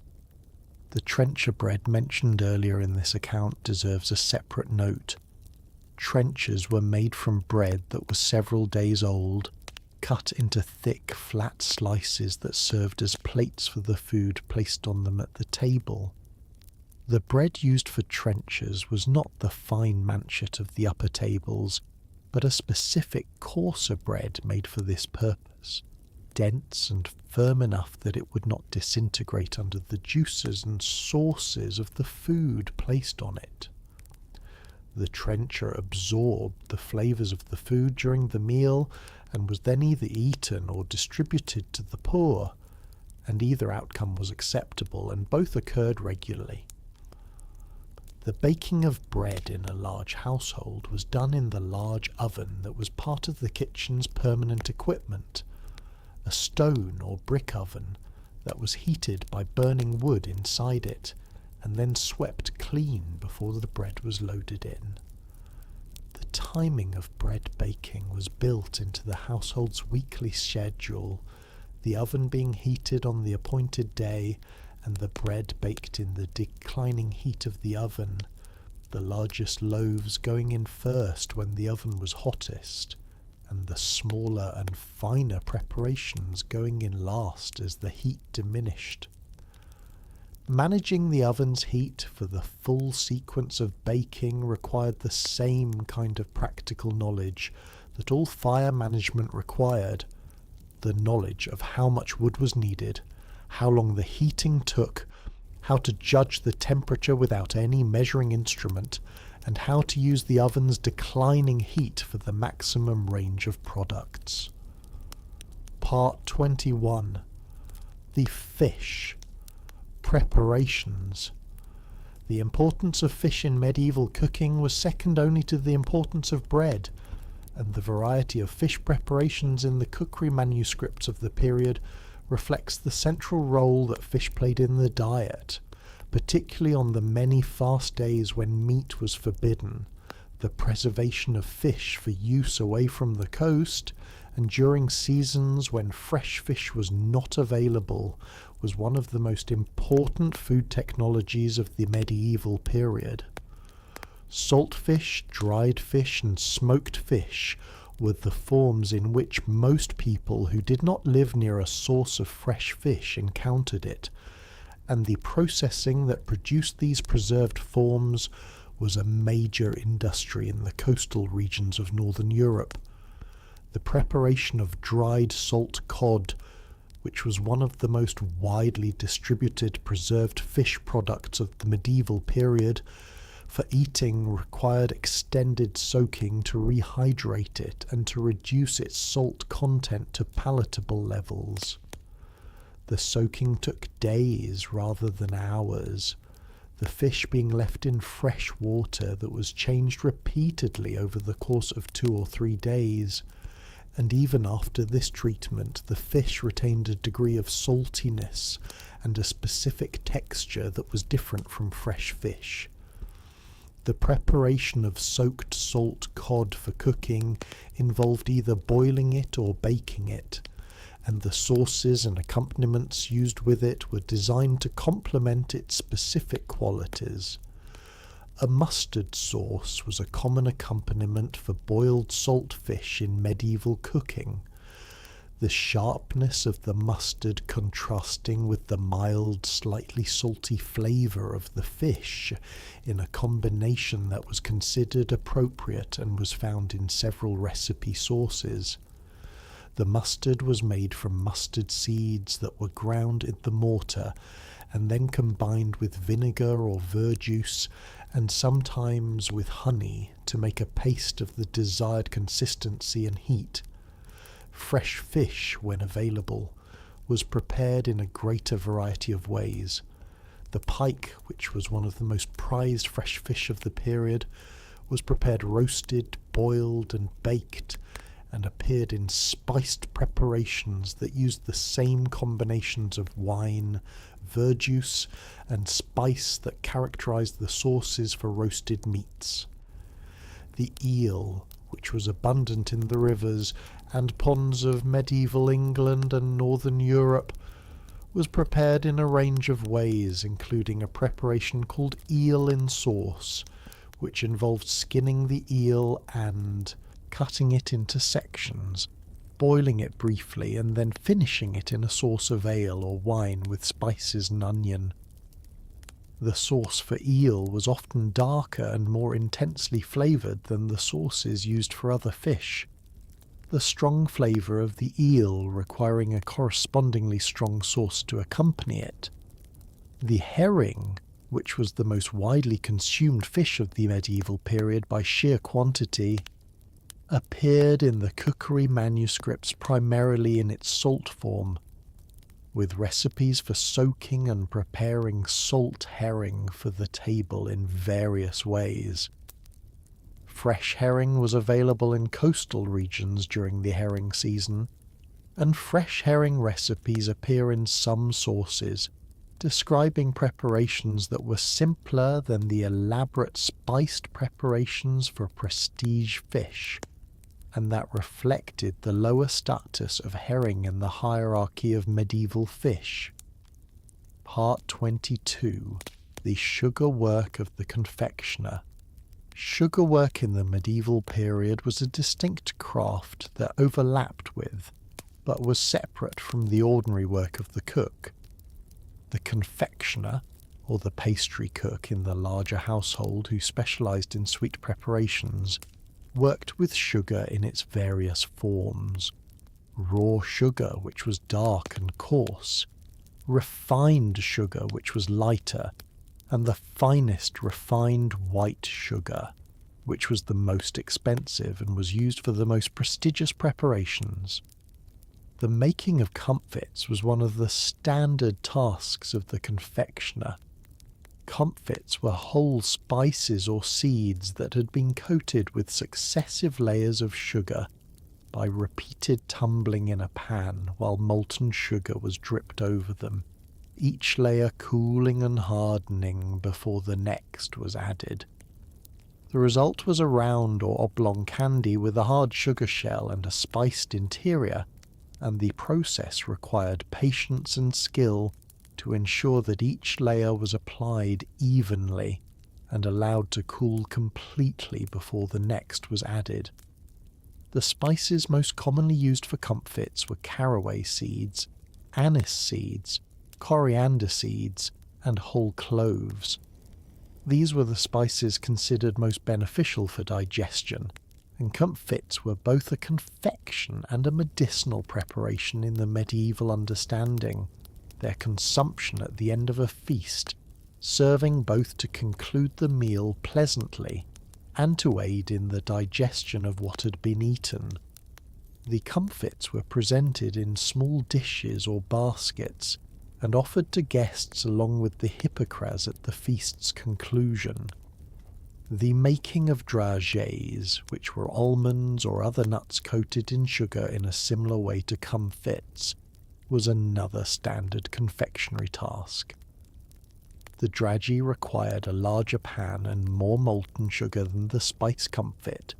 The trencher bread mentioned earlier in this account deserves a separate note. Trenchers were made from bread that was several days old, cut into thick, flat slices that served as plates for the food placed on them at the table. The bread used for trenchers was not the fine manchet of the upper tables, but a specific coarser bread made for this purpose, dense and firm enough that it would not disintegrate under the juices and sauces of the food placed on it. The trencher absorbed the flavours of the food during the meal and was then either eaten or distributed to the poor, and either outcome was acceptable, and both occurred regularly. The baking of bread in a large household was done in the large oven that was part of the kitchen's permanent equipment, a stone or brick oven that was heated by burning wood inside it and then swept clean before the bread was loaded in. The timing of bread baking was built into the household's weekly schedule, the oven being heated on the appointed day and the bread baked in the declining heat of the oven, the largest loaves going in first when the oven was hottest, and the smaller and finer preparations going in last as the heat diminished. Managing the oven's heat for the full sequence of baking required the same kind of practical knowledge that all fire management required: the knowledge of how much wood was needed, how long the heating took, how to judge the temperature without any measuring instrument, and how to use the oven's declining heat for the maximum range of products. Part 21. The fish. Preparations. The importance of fish in medieval cooking was second only to the importance of bread, and the variety of fish preparations in the cookery manuscripts of the period reflects the central role that fish played in the diet, particularly on the many fast days when meat was forbidden. The preservation of fish for use away from the coast, and during seasons when fresh fish was not available, was one of the most important food technologies of the medieval period. Salt fish, dried fish, and smoked fish were the forms in which most people who did not live near a source of fresh fish encountered it, and the processing that produced these preserved forms was a major industry in the coastal regions of northern Europe. The preparation of dried salt cod, which was one of the most widely distributed preserved fish products of the medieval period, for eating required extended soaking to rehydrate it and to reduce its salt content to palatable levels. The soaking took days rather than hours, the fish being left in fresh water that was changed repeatedly over the course of 2 or 3 days, and even after this treatment the fish retained a degree of saltiness and a specific texture that was different from fresh fish. The preparation of soaked salt cod for cooking involved either boiling it or baking it, and the sauces and accompaniments used with it were designed to complement its specific qualities. A mustard sauce was a common accompaniment for boiled salt fish in medieval cooking, the sharpness of the mustard contrasting with the mild, slightly salty flavour of the fish in a combination that was considered appropriate and was found in several recipe sources. The mustard was made from mustard seeds that were ground in the mortar and then combined with vinegar or verjuice and sometimes with honey to make a paste of the desired consistency and heat. Fresh fish, when available, was prepared in a greater variety of ways. The pike, which was one of the most prized fresh fish of the period, was prepared roasted, boiled, and baked, and appeared in spiced preparations that used the same combinations of wine, verjuice, and spice that characterized the sauces for roasted meats. The eel, which was abundant in the rivers and ponds of medieval England and northern Europe, was prepared in a range of ways, including a preparation called eel in sauce, which involved skinning the eel and cutting it into sections, boiling it briefly, and then finishing it in a sauce of ale or wine with spices and onion. The sauce for eel was often darker and more intensely flavoured than the sauces used for other fish, the strong flavour of the eel requiring a correspondingly strong sauce to accompany it. The herring, which was the most widely consumed fish of the medieval period by sheer quantity, appeared in the cookery manuscripts primarily in its salt form, with recipes for soaking and preparing salt herring for the table in various ways. Fresh herring was available in coastal regions during the herring season, and fresh herring recipes appear in some sources, describing preparations that were simpler than the elaborate spiced preparations for prestige fish, and that reflected the lower status of herring in the hierarchy of medieval fish. Part 22. The sugar work of the confectioner. Sugar work in the medieval period was a distinct craft that overlapped with, but was separate from the ordinary work of the cook. The confectioner, or the pastry cook in the larger household who specialised in sweet preparations, worked with sugar in its various forms. Raw sugar, which was dark and coarse, refined sugar, which was lighter, and the finest refined white sugar, which was the most expensive and was used for the most prestigious preparations. The making of comfits was one of the standard tasks of the confectioner. Comfits were whole spices or seeds that had been coated with successive layers of sugar by repeated tumbling in a pan while molten sugar was dripped over them, each layer cooling and hardening before the next was added. The result was a round or oblong candy with a hard sugar shell and a spiced interior, and the process required patience and skill to ensure that each layer was applied evenly and allowed to cool completely before the next was added. The spices most commonly used for comfits were caraway seeds, anise seeds, coriander seeds, and whole cloves. These were the spices considered most beneficial for digestion, and comfits were both a confection and a medicinal preparation in the medieval understanding, their consumption at the end of a feast, serving both to conclude the meal pleasantly and to aid in the digestion of what had been eaten. The comfits were presented in small dishes or baskets and offered to guests along with the hippocras at the feast's conclusion. The making of dragées, which were almonds or other nuts coated in sugar in a similar way to comfits, was another standard confectionery task. The dragée required a larger pan and more molten sugar than the spice comfit,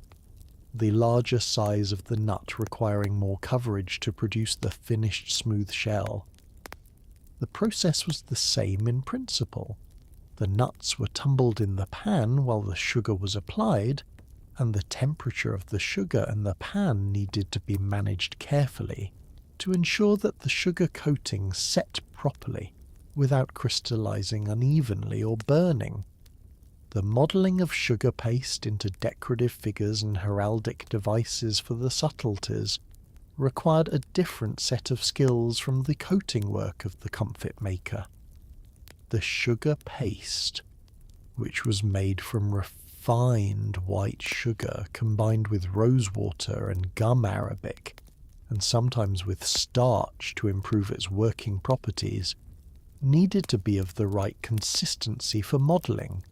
the larger size of the nut requiring more coverage to produce the finished smooth shell. The process was the same in principle. The nuts were tumbled in the pan while the sugar was applied, and the temperature of the sugar and the pan needed to be managed carefully to ensure that the sugar coating set properly without crystallizing unevenly or burning. The modelling of sugar paste into decorative figures and heraldic devices for the subtleties required a different set of skills from the coating work of the comfit maker. The sugar paste, which was made from refined white sugar combined with rosewater and gum arabic, and sometimes with starch to improve its working properties, needed to be of the right consistency for modelling,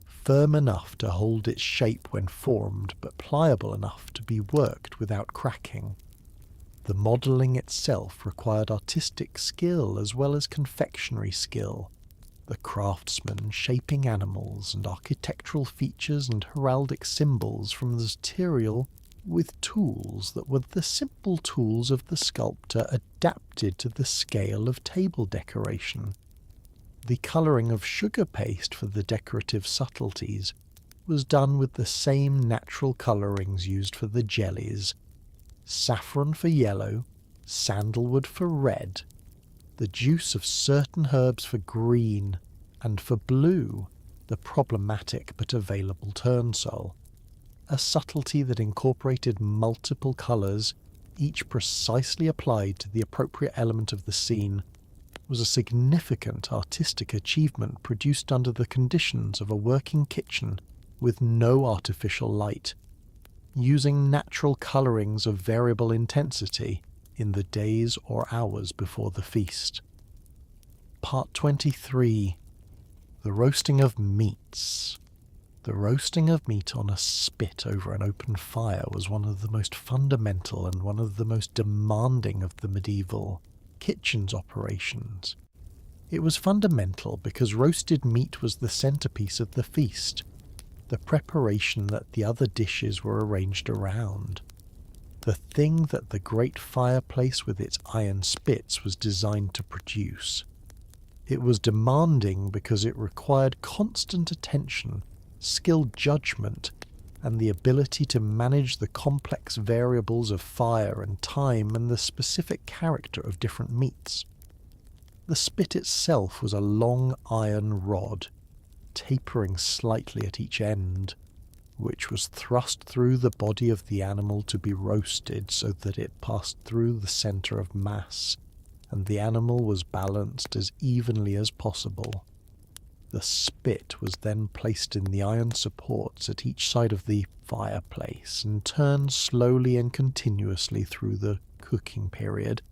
firm enough to hold its shape when formed, but pliable enough to be worked without cracking. The modelling itself required artistic skill as well as confectionery skill, the craftsman shaping animals and architectural features and heraldic symbols from the material with tools that were the simple tools of the sculptor adapted to the scale of table decoration. The colouring of sugar paste for the decorative subtleties was done with the same natural colourings used for the jellies: saffron for yellow, sandalwood for red, the juice of certain herbs for green, and for blue, the problematic but available turnsole. A subtlety that incorporated multiple colours, each precisely applied to the appropriate element of the scene, was a significant artistic achievement produced under the conditions of a working kitchen with no artificial light, using natural colourings of variable intensity in the days or hours before the feast. Part 23. The roasting of meats. The roasting of meat on a spit over an open fire was one of the most fundamental and one of the most demanding of the medieval kitchen's operations. It was fundamental because roasted meat was the centerpiece of the feast, the preparation that the other dishes were arranged around, the thing that the great fireplace with its iron spits was designed to produce. It was demanding because it required constant attention skilled judgment, and the ability to manage the complex variables of fire and time and the specific character of different meats. The spit itself was a long iron rod, tapering slightly at each end, which was thrust through the body of the animal to be roasted so that it passed through the centre of mass, and the animal was balanced as evenly as possible. The spit was then placed in the iron supports at each side of the fireplace and turned slowly and continuously through the cooking period,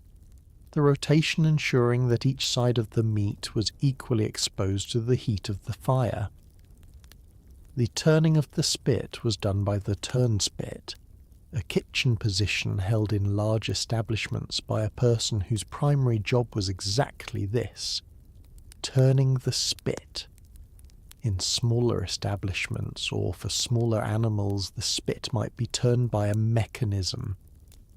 the rotation ensuring that each side of the meat was equally exposed to the heat of the fire. The turning of the spit was done by the turnspit, a kitchen position held in large establishments by a person whose primary job was exactly this: turning the spit. In smaller establishments, or for smaller animals, the spit might be turned by a mechanism,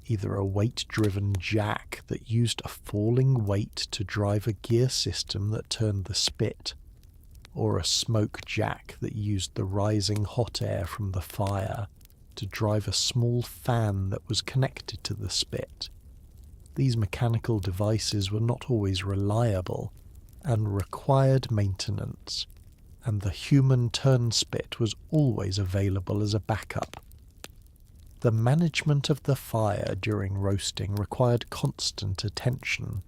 either a weight-driven jack that used a falling weight to drive a gear system that turned the spit, or a smoke jack that used the rising hot air from the fire to drive a small fan that was connected to the spit. These mechanical devices were not always reliable and required maintenance, and the human turnspit was always available as a backup. The management of the fire during roasting required constant attention.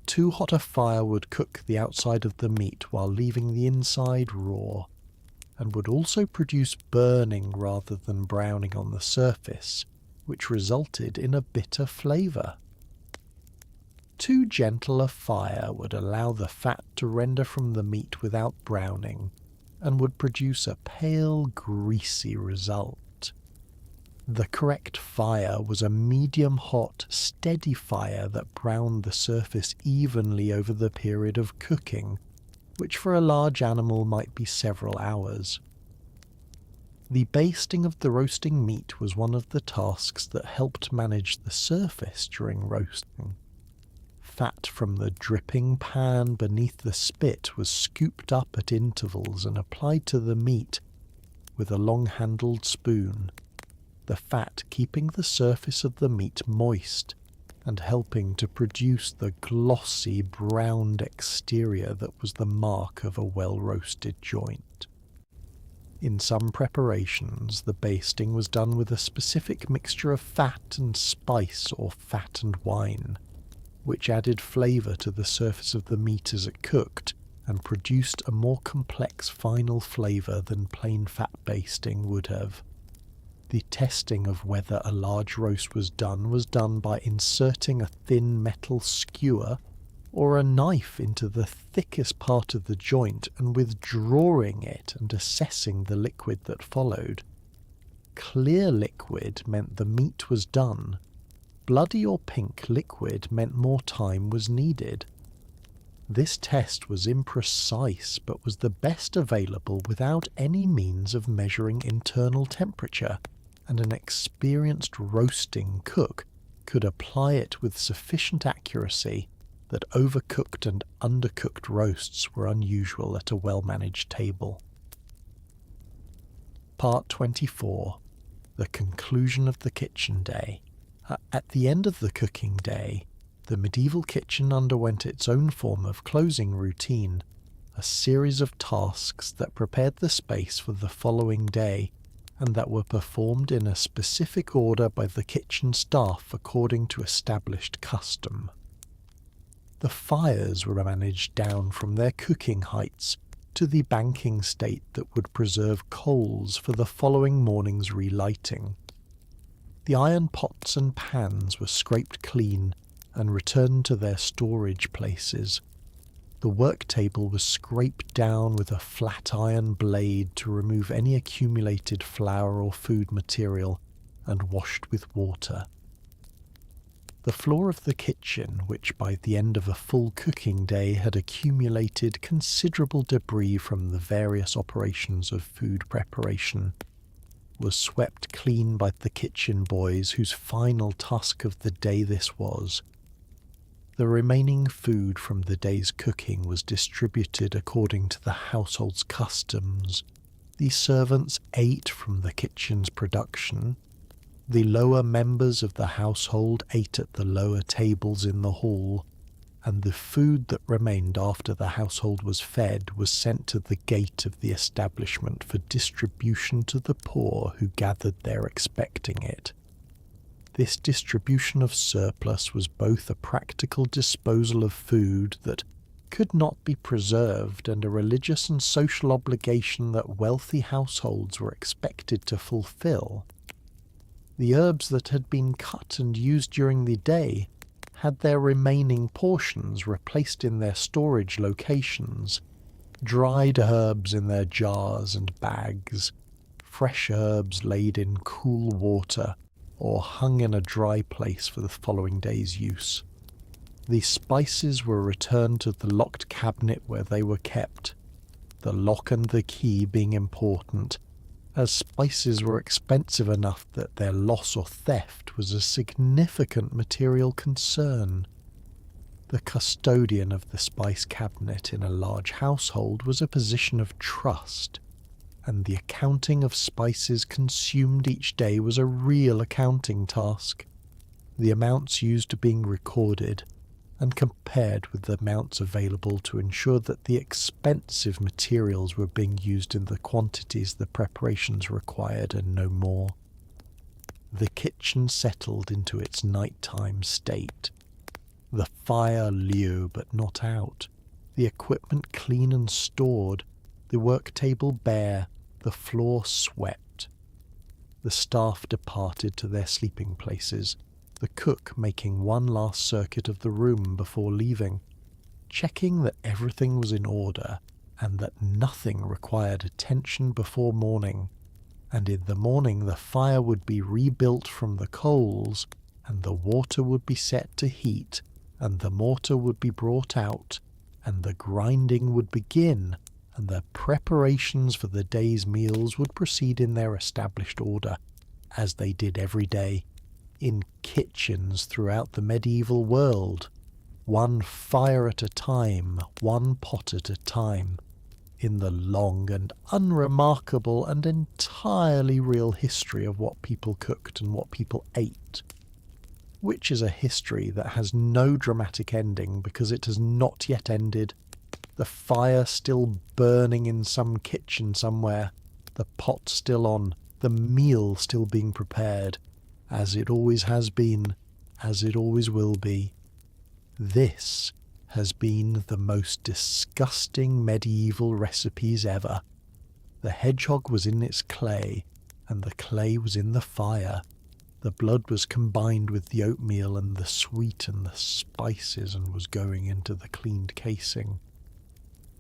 Too hot a fire would cook the outside of the meat while leaving the inside raw, and would also produce burning rather than browning on the surface, which resulted in a bitter flavour. Too gentle a fire would allow the fat to render from the meat without browning, and would produce a pale, greasy result. The correct fire was a medium-hot, steady fire that browned the surface evenly over the period of cooking, which for a large animal might be several hours. The basting of the roasting meat was one of the tasks that helped manage the surface during roasting. Fat from the dripping pan beneath the spit was scooped up at intervals and applied to the meat with a long-handled spoon, the fat keeping the surface of the meat moist and helping to produce the glossy browned exterior that was the mark of a well-roasted joint. In some preparations, the basting was done with a specific mixture of fat and spice or fat and wine, which added flavour to the surface of the meat as it cooked and produced a more complex final flavour than plain fat basting would have. The testing of whether a large roast was done by inserting a thin metal skewer or a knife into the thickest part of the joint and withdrawing it and assessing the liquid that followed. Clear liquid meant the meat was done. Bloody or pink liquid meant more time was needed. This test was imprecise but was the best available without any means of measuring internal temperature, and an experienced roasting cook could apply it with sufficient accuracy that overcooked and undercooked roasts were unusual at a well-managed table. Part 24. The conclusion of the kitchen day. At the end of the cooking day, the medieval kitchen underwent its own form of closing routine, a series of tasks that prepared the space for the following day and that were performed in a specific order by the kitchen staff according to established custom. The fires were managed down from their cooking heights to the banking state that would preserve coals for the following morning's relighting. The iron pots and pans were scraped clean and returned to their storage places. The work table was scraped down with a flat iron blade to remove any accumulated flour or food material and washed with water. The floor of the kitchen, which by the end of a full cooking day had accumulated considerable debris from the various operations of food preparation, was swept clean by the kitchen boys whose final task of the day this was. The remaining food from the day's cooking was distributed according to the household's customs, The servants ate from the kitchen's production. The lower members of the household ate at the lower tables in the hall, and the food that remained after the household was fed was sent to the gate of the establishment for distribution to the poor who gathered there expecting it. This distribution of surplus was both a practical disposal of food that could not be preserved and a religious and social obligation that wealthy households were expected to fulfill. The herbs that had been cut and used during the day had their remaining portions replaced in their storage locations, dried herbs in their jars and bags, fresh herbs laid in cool water or hung in a dry place for the following day's use. The spices were returned to the locked cabinet where they were kept, the lock and the key being important, as spices were expensive enough that their loss or theft was a significant material concern. The custodian of the spice cabinet in a large household was a position of trust, and the accounting of spices consumed each day was a real accounting task, the amounts used being recorded and compared with the amounts available to ensure that the expensive materials were being used in the quantities the preparations required and no more. The kitchen settled into its nighttime state. The fire low but not out, the equipment clean and stored, the work table bare, the floor swept. The staff departed to their sleeping places, the cook making one last circuit of the room before leaving, checking that everything was in order and that nothing required attention before morning, and in the morning the fire would be rebuilt from the coals, and the water would be set to heat, and the mortar would be brought out, and the grinding would begin, and the preparations for the day's meals would proceed in their established order, as they did every day, in kitchens throughout the medieval world, one fire at a time, one pot at a time, in the long and unremarkable and entirely real history of what people cooked and what people ate, which is a history that has no dramatic ending because it has not yet ended, the fire still burning in some kitchen somewhere, the pot still on, the meal still being prepared, as it always has been, as it always will be. This has been the most disgusting medieval recipes ever. The hedgehog was in its clay, and the clay was in the fire. The blood was combined with the oatmeal and the sweet and the spices and was going into the cleaned casing.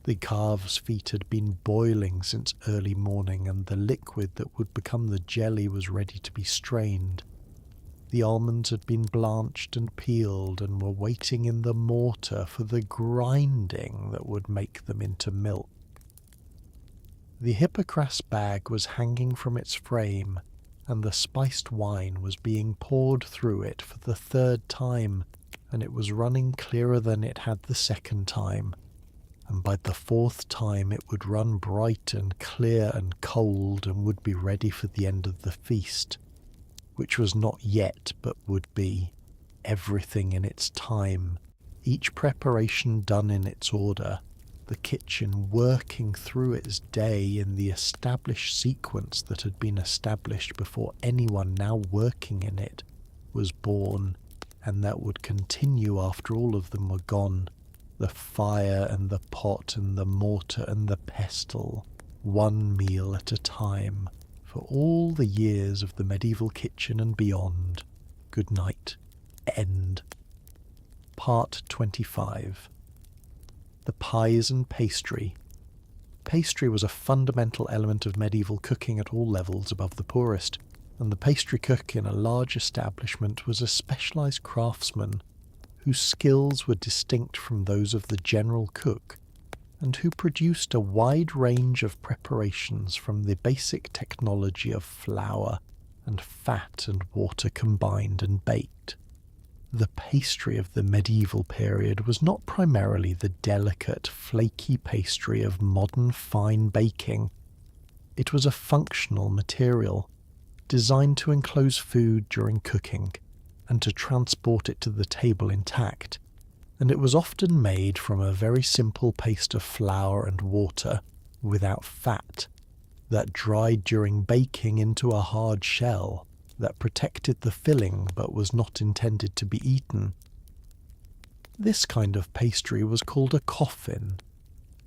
The calves' feet had been boiling since early morning, and the liquid that would become the jelly was ready to be strained. The almonds had been blanched and peeled and were waiting in the mortar for the grinding that would make them into milk. The hippocras bag was hanging from its frame, and the spiced wine was being poured through it for the third time, and it was running clearer than it had the second time, and by the fourth time it would run bright and clear and cold and would be ready for the end of the feast, which was not yet but would be, everything in its time, each preparation done in its order, the kitchen working through its day in the established sequence that had been established before anyone now working in it was born, and that would continue after all of them were gone, the fire and the pot and the mortar and the pestle, one meal at a time, for all the years of the medieval kitchen and beyond. Good night. End. Part 25. The pies and pastry. Pastry was a fundamental element of medieval cooking at all levels above the poorest, and the pastry cook in a large establishment was a specialised craftsman whose skills were distinct from those of the general cook, and who produced a wide range of preparations from the basic technology of flour and fat and water combined and baked. The pastry of the medieval period was not primarily the delicate, flaky pastry of modern fine baking. It was a functional material, designed to enclose food during cooking and to transport it to the table intact, and it was often made from a very simple paste of flour and water without fat that dried during baking into a hard shell that protected the filling but was not intended to be eaten. This kind of pastry was called a coffin,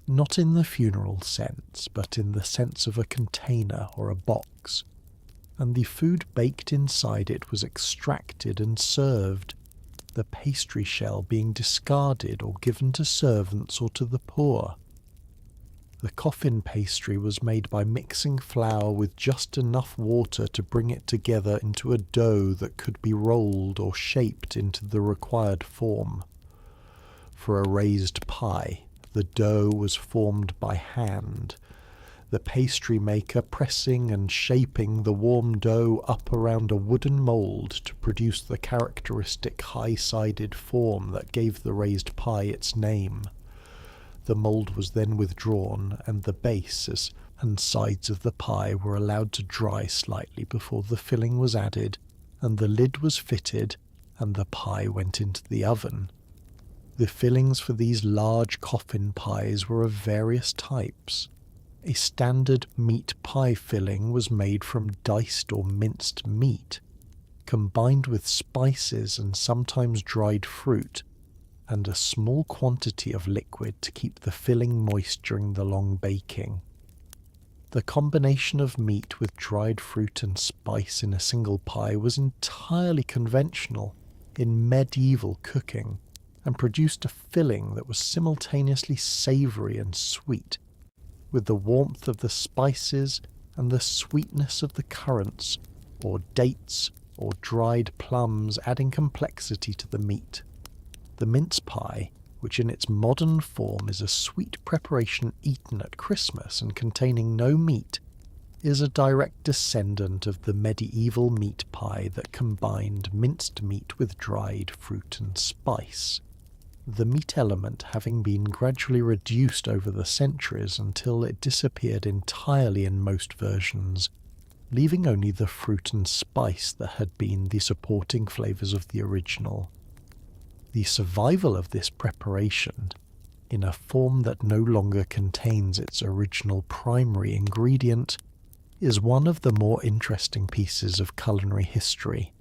not in the funeral sense, but in the sense of a container or a box, and the food baked inside it was extracted and served, the pastry shell being discarded or given to servants or to the poor. The coffin pastry was made by mixing flour with just enough water to bring it together into a dough that could be rolled or shaped into the required form. For a raised pie, the dough was formed by hand, the pastry maker pressing and shaping the warm dough up around a wooden mould to produce the characteristic high-sided form that gave the raised pie its name. The mould was then withdrawn, and the bases and sides of the pie were allowed to dry slightly before the filling was added, and the lid was fitted, and the pie went into the oven. The fillings for these large coffin pies were of various types. A standard meat pie filling was made from diced or minced meat, combined with spices and sometimes dried fruit, and a small quantity of liquid to keep the filling moist during the long baking. The combination of meat with dried fruit and spice in a single pie was entirely conventional in medieval cooking, and produced a filling that was simultaneously savoury and sweet, with the warmth of the spices and the sweetness of the currants, or dates, or dried plums adding complexity to the meat. The mince pie, which in its modern form is a sweet preparation eaten at Christmas and containing no meat, is a direct descendant of the medieval meat pie that combined minced meat with dried fruit and spice, the meat element having been gradually reduced over the centuries until it disappeared entirely in most versions, leaving only the fruit and spice that had been the supporting flavours of the original. The survival of this preparation, in a form that no longer contains its original primary ingredient, is one of the more interesting pieces of culinary history,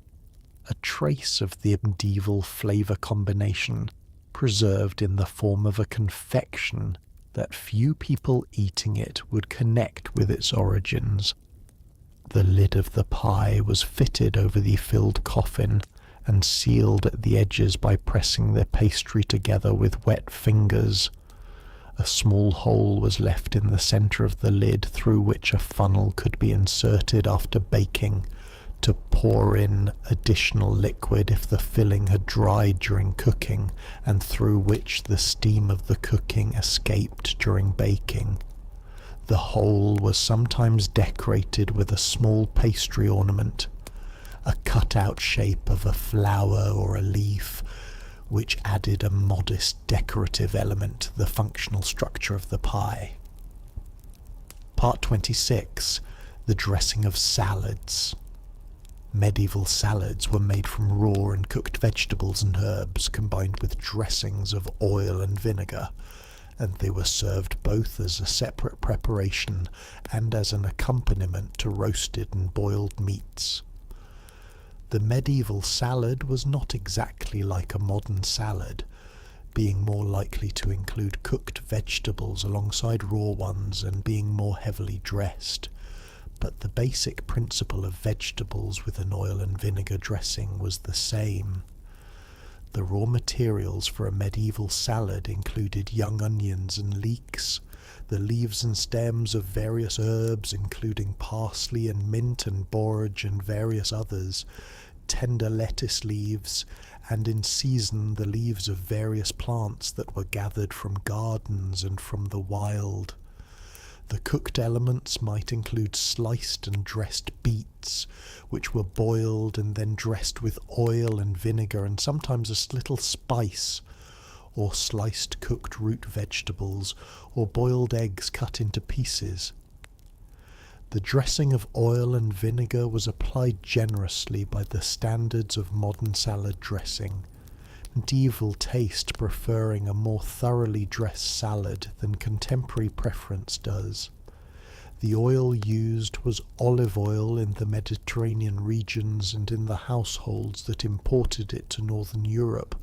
a trace of the medieval flavour combination preserved in the form of a confection that few people eating it would connect with its origins. The lid of the pie was fitted over the filled coffin and sealed at the edges by pressing the pastry together with wet fingers. A small hole was left in the centre of the lid through which a funnel could be inserted after baking to pour in additional liquid if the filling had dried during cooking, and through which the steam of the cooking escaped during baking. The hole was sometimes decorated with a small pastry ornament, a cut-out shape of a flower or a leaf, which added a modest decorative element to the functional structure of the pie. Part 26. The dressing of salads. Medieval salads were made from raw and cooked vegetables and herbs combined with dressings of oil and vinegar, and they were served both as a separate preparation and as an accompaniment to roasted and boiled meats. The medieval salad was not exactly like a modern salad, being more likely to include cooked vegetables alongside raw ones and being more heavily dressed, but the basic principle of vegetables with an oil and vinegar dressing was the same. The raw materials for a medieval salad included young onions and leeks, the leaves and stems of various herbs including parsley and mint and borage and various others, tender lettuce leaves, and in season the leaves of various plants that were gathered from gardens and from the wild. The cooked elements might include sliced and dressed beets, which were boiled and then dressed with oil and vinegar and sometimes a little spice, or sliced cooked root vegetables, or boiled eggs cut into pieces. The dressing of oil and vinegar was applied generously by the standards of modern salad dressing, medieval taste preferring a more thoroughly dressed salad than contemporary preference does. The oil used was olive oil in the Mediterranean regions and in the households that imported it to northern Europe,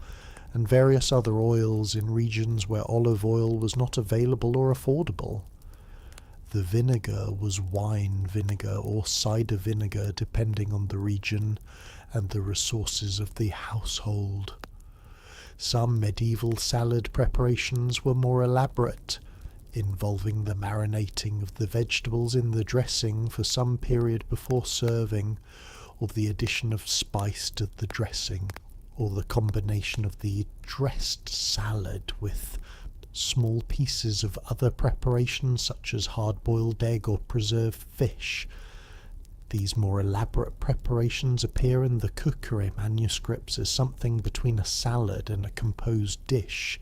and various other oils in regions where olive oil was not available or affordable. The vinegar was wine vinegar or cider vinegar depending on the region and the resources of the household. Some medieval salad preparations were more elaborate, involving the marinating of the vegetables in the dressing for some period before serving, or the addition of spice to the dressing, or the combination of the dressed salad with small pieces of other preparations such as hard-boiled egg or preserved fish. These more elaborate preparations appear in the cookery manuscripts as something between a salad and a composed dish,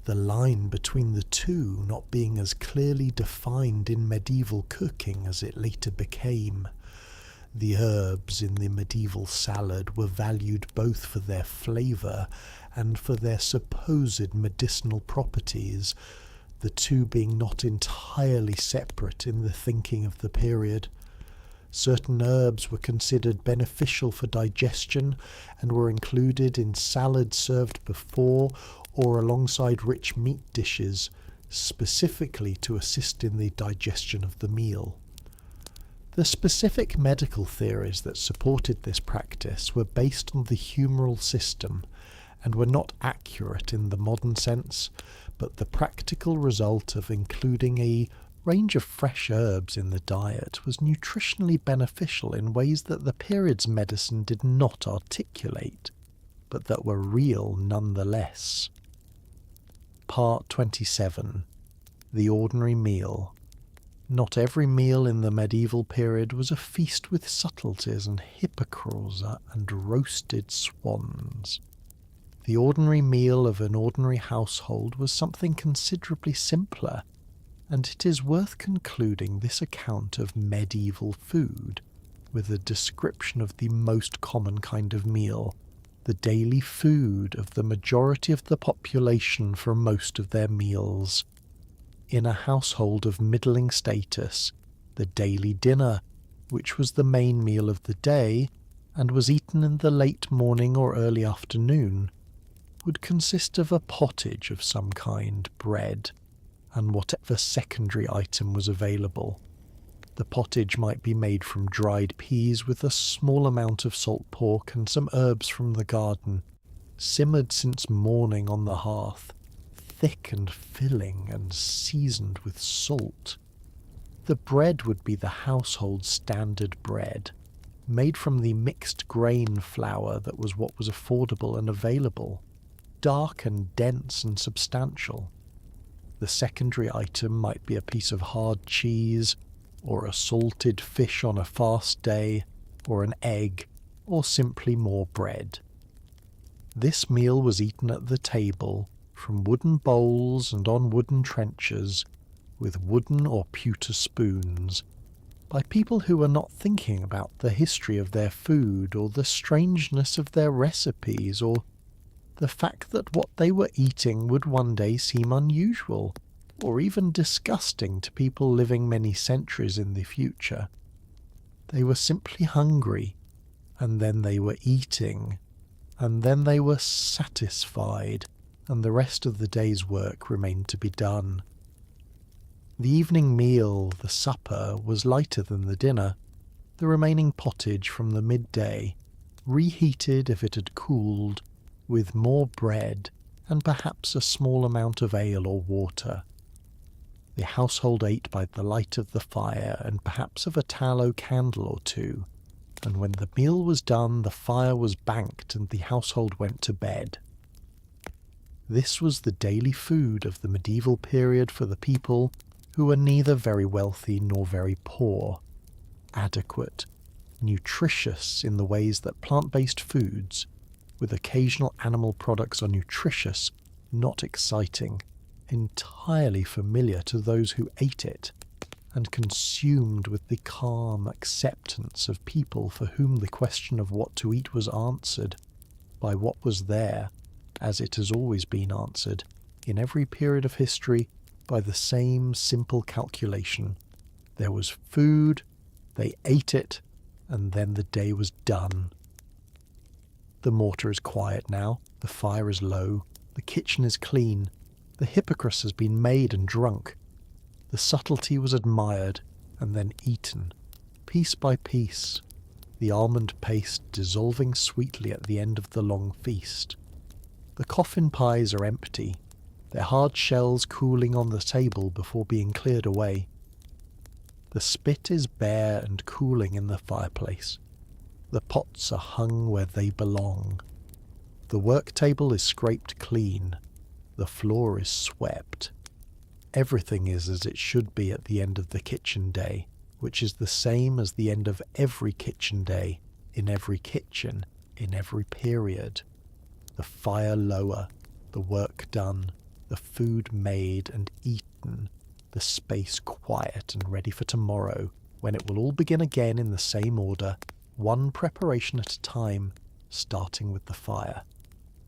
the line between the two not being as clearly defined in medieval cooking as it later became. The herbs in the medieval salad were valued both for their flavour and for their supposed medicinal properties, the two being not entirely separate in the thinking of the period. Certain herbs were considered beneficial for digestion and were included in salads served before or alongside rich meat dishes, specifically to assist in the digestion of the meal. The specific medical theories that supported this practice were based on the humoral system and were not accurate in the modern sense, but the practical result of including a range of fresh herbs in the diet was nutritionally beneficial in ways that the period's medicine did not articulate, but that were real nonetheless. Part 27. The Ordinary Meal. Not every meal in the medieval period was a feast with subtleties and hippocrose and roasted swans. The ordinary meal of an ordinary household was something considerably simpler, and it is worth concluding this account of medieval food with a description of the most common kind of meal, the daily food of the majority of the population for most of their meals. In a household of middling status, the daily dinner, which was the main meal of the day, and was eaten in the late morning or early afternoon, would consist of a pottage of some kind, bread, and whatever secondary item was available. The pottage might be made from dried peas with a small amount of salt pork and some herbs from the garden, simmered since morning on the hearth, thick and filling and seasoned with salt. The bread would be the household standard bread, made from the mixed grain flour that was what was affordable and available, dark and dense and substantial. The secondary item might be a piece of hard cheese, or a salted fish on a fast day, or an egg, or simply more bread. This meal was eaten at the table, from wooden bowls and on wooden trenchers, with wooden or pewter spoons, by people who were not thinking about the history of their food or the strangeness of their recipes or the fact that what they were eating would one day seem unusual or even disgusting to people living many centuries in the future. They were simply hungry, and then they were eating, and then they were satisfied, and the rest of the day's work remained to be done. The evening meal, the supper, was lighter than the dinner, the remaining pottage from the midday, reheated if it had cooled, with more bread and perhaps a small amount of ale or water. The household ate by the light of the fire and perhaps of a tallow candle or two, and when the meal was done the fire was banked and the household went to bed. This was the daily food of the medieval period for the people who were neither very wealthy nor very poor, adequate, nutritious in the ways that plant-based foods, with occasional animal products, are nutritious, not exciting, entirely familiar to those who ate it, and consumed with the calm acceptance of people for whom the question of what to eat was answered by what was there, as it has always been answered, in every period of history, by the same simple calculation. There was food, they ate it, and then the day was done. The mortar is quiet now, the fire is low, the kitchen is clean, the hypocras has been made and drunk. The subtlety was admired and then eaten, piece by piece, the almond paste dissolving sweetly at the end of the long feast. The coffin pies are empty, their hard shells cooling on the table before being cleared away. The spit is bare and cooling in the fireplace. The pots are hung where they belong. The work table is scraped clean. The floor is swept. Everything is as it should be at the end of the kitchen day, which is the same as the end of every kitchen day, in every kitchen, in every period. The fire lower, the work done, the food made and eaten, the space quiet and ready for tomorrow, when it will all begin again in the same order, one preparation at a time, starting with the fire,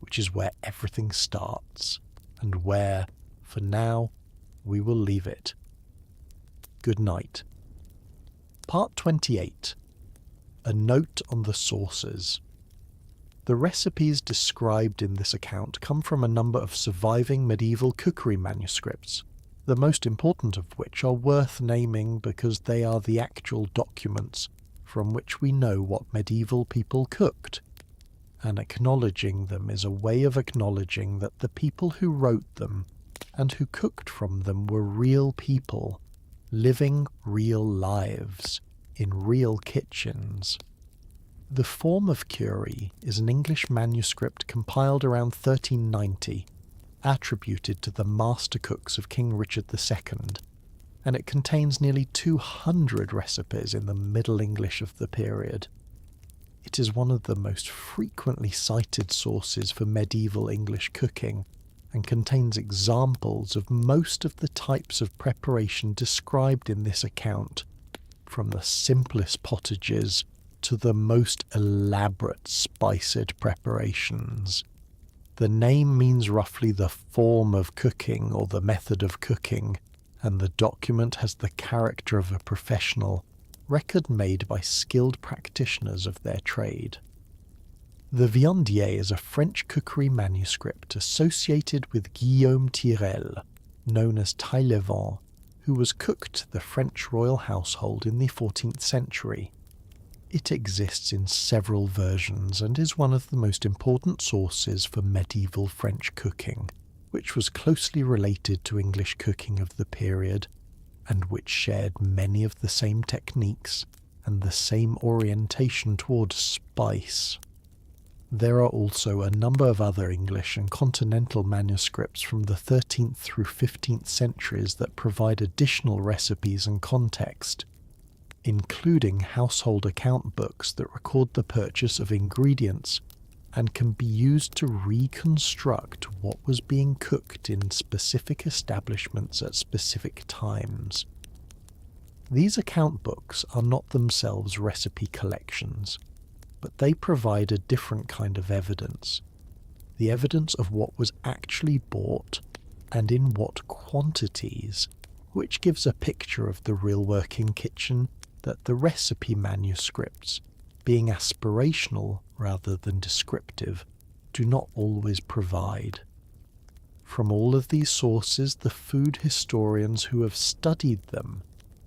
which is where everything starts, and where, for now, we will leave it. Good night. Part 28. A note on the sources. The recipes described in this account come from a number of surviving medieval cookery manuscripts, the most important of which are worth naming because they are the actual documents from which we know what medieval people cooked, and acknowledging them is a way of acknowledging that the people who wrote them and who cooked from them were real people, living real lives, in real kitchens. The Form of Curie is an English manuscript compiled around 1390, attributed to the master cooks of King Richard II, and it contains nearly 200 recipes in the Middle English of the period. It is one of the most frequently cited sources for medieval English cooking, and contains examples of most of the types of preparation described in this account, from the simplest potages to the most elaborate spiced preparations. The name means roughly the form of cooking or the method of cooking, and the document has the character of a professional record made by skilled practitioners of their trade. The Viandier is a French cookery manuscript associated with Guillaume Tirel, known as Taillevent, who was cook to the French royal household in the 14th century. It exists in several versions and is one of the most important sources for medieval French cooking, which was closely related to English cooking of the period, and which shared many of the same techniques and the same orientation toward spice. There are also a number of other English and continental manuscripts from the 13th through 15th centuries that provide additional recipes and context, including household account books that record the purchase of ingredients and can be used to reconstruct what was being cooked in specific establishments at specific times. These account books are not themselves recipe collections, but they provide a different kind of evidence, the evidence of what was actually bought and in what quantities, which gives a picture of the real working kitchen that the recipe manuscripts, being aspirational rather than descriptive, do not always provide. From all of these sources, the food historians who have studied them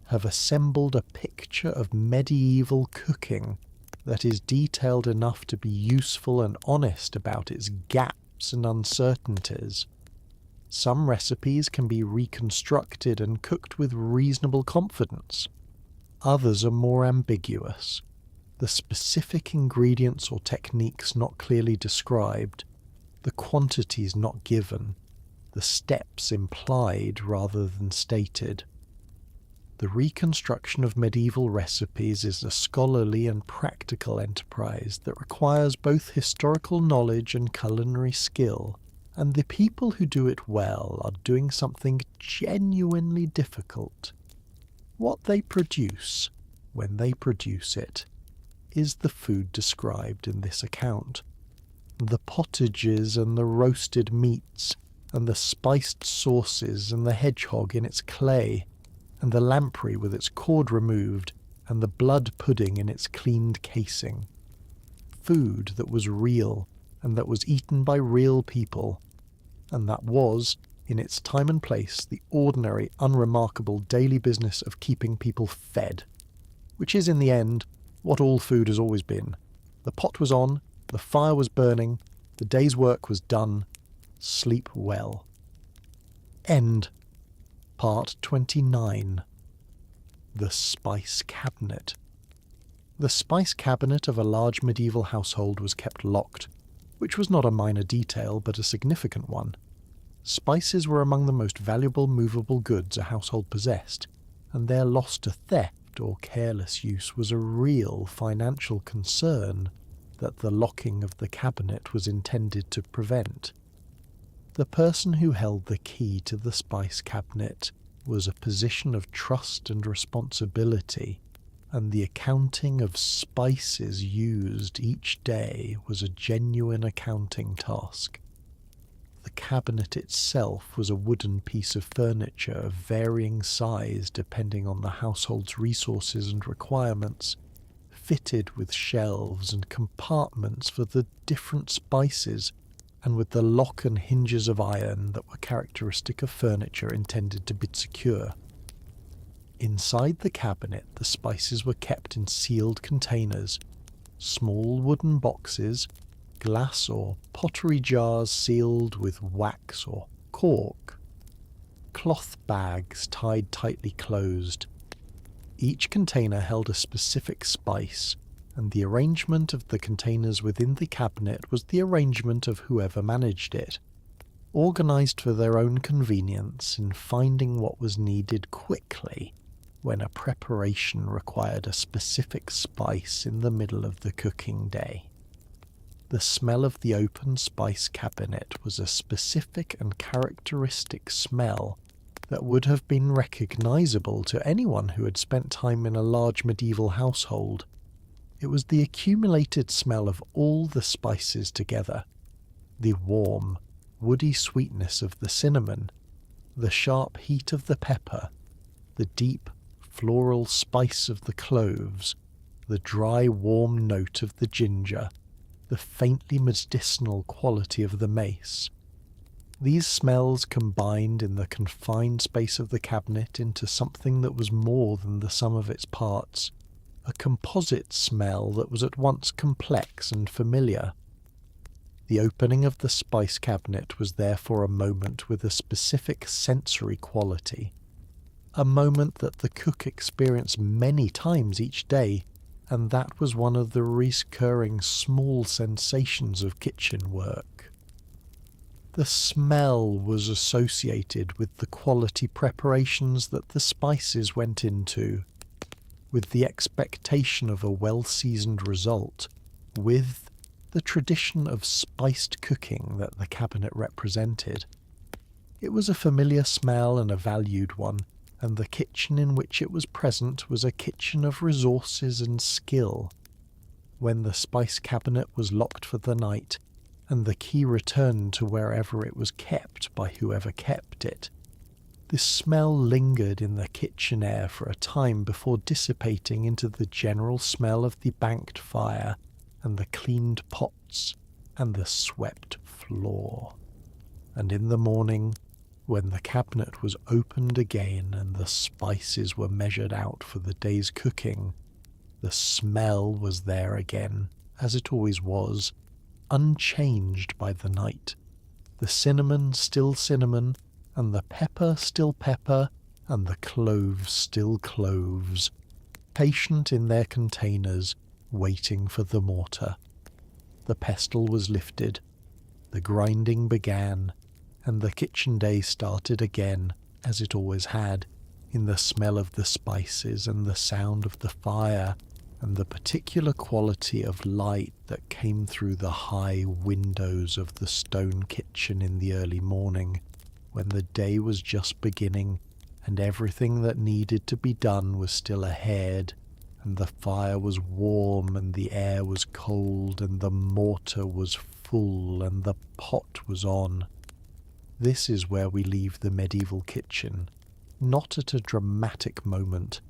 have assembled a picture of medieval cooking that is detailed enough to be useful and honest about its gaps and uncertainties. Some recipes can be reconstructed and cooked with reasonable confidence. Others are more ambiguous, the specific ingredients or techniques not clearly described, the quantities not given, the steps implied rather than stated. The reconstruction of medieval recipes is a scholarly and practical enterprise that requires both historical knowledge and culinary skill, and the people who do it well are doing something genuinely difficult. What they produce, when they produce it, is the food described in this account. The pottages and the roasted meats, and the spiced sauces, and the hedgehog in its clay, and the lamprey with its cord removed, and the blood pudding in its cleaned casing. Food that was real, and that was eaten by real people, and that was, in its time and place, the ordinary, unremarkable daily business of keeping people fed, which is in the end what all food has always been. The pot was on, the fire was burning, the day's work was done. Sleep well. End. Part 29. The Spice Cabinet. The spice cabinet of a large medieval household was kept locked, which was not a minor detail but a significant one. Spices were among the most valuable movable goods a household possessed, and their loss to theft or careless use was a real financial concern that the locking of the cabinet was intended to prevent. The person who held the key to the spice cabinet was a position of trust and responsibility, and the accounting of spices used each day was a genuine accounting task. The cabinet itself was a wooden piece of furniture of varying size depending on the household's resources and requirements, fitted with shelves and compartments for the different spices, and with the lock and hinges of iron that were characteristic of furniture intended to be secure. Inside the cabinet the spices were kept in sealed containers, small wooden boxes, glass or pottery jars sealed with wax or cork, cloth bags tied tightly closed. Each container held a specific spice, and the arrangement of the containers within the cabinet was the arrangement of whoever managed it, organised for their own convenience in finding what was needed quickly when a preparation required a specific spice in the middle of the cooking day. The smell of the open spice cabinet was a specific and characteristic smell that would have been recognisable to anyone who had spent time in a large medieval household. It was the accumulated smell of all the spices together, the warm, woody sweetness of the cinnamon, the sharp heat of the pepper, the deep, floral spice of the cloves, the dry, warm note of the ginger, the faintly medicinal quality of the mace. These smells combined in the confined space of the cabinet into something that was more than the sum of its parts, a composite smell that was at once complex and familiar. The opening of the spice cabinet was therefore a moment with a specific sensory quality, a moment that the cook experienced many times each day, and that was one of the recurring small sensations of kitchen work. The smell was associated with the quality preparations that the spices went into, with the expectation of a well-seasoned result, with the tradition of spiced cooking that the cabinet represented. It was a familiar smell and a valued one, and the kitchen in which it was present was a kitchen of resources and skill. When the spice cabinet was locked for the night, and the key returned to wherever it was kept by whoever kept it, this smell lingered in the kitchen air for a time before dissipating into the general smell of the banked fire and the cleaned pots and the swept floor. And in the morning, when the cabinet was opened again and the spices were measured out for the day's cooking, the smell was there again, as it always was, unchanged by the night. The cinnamon still cinnamon, and the pepper still pepper, and the cloves still cloves, patient in their containers, waiting for the mortar. The pestle was lifted, the grinding began, and the kitchen day started again, as it always had, in the smell of the spices and the sound of the fire, and the particular quality of light that came through the high windows of the stone kitchen in the early morning, when the day was just beginning, and everything that needed to be done was still ahead, and the fire was warm, and the air was cold, and the mortar was full, and the pot was on. This is where we leave the medieval kitchen, not at a dramatic moment,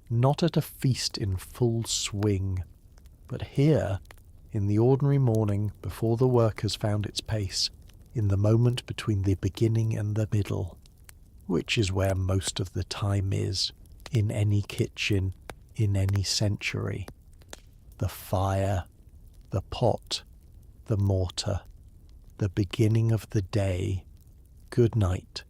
not at a feast in full swing, but here, in the ordinary morning before the work has found its pace, in the moment between the beginning and the middle, which is where most of the time is, in any kitchen, in any century. The fire, the pot, the mortar, the beginning of the day. Good night.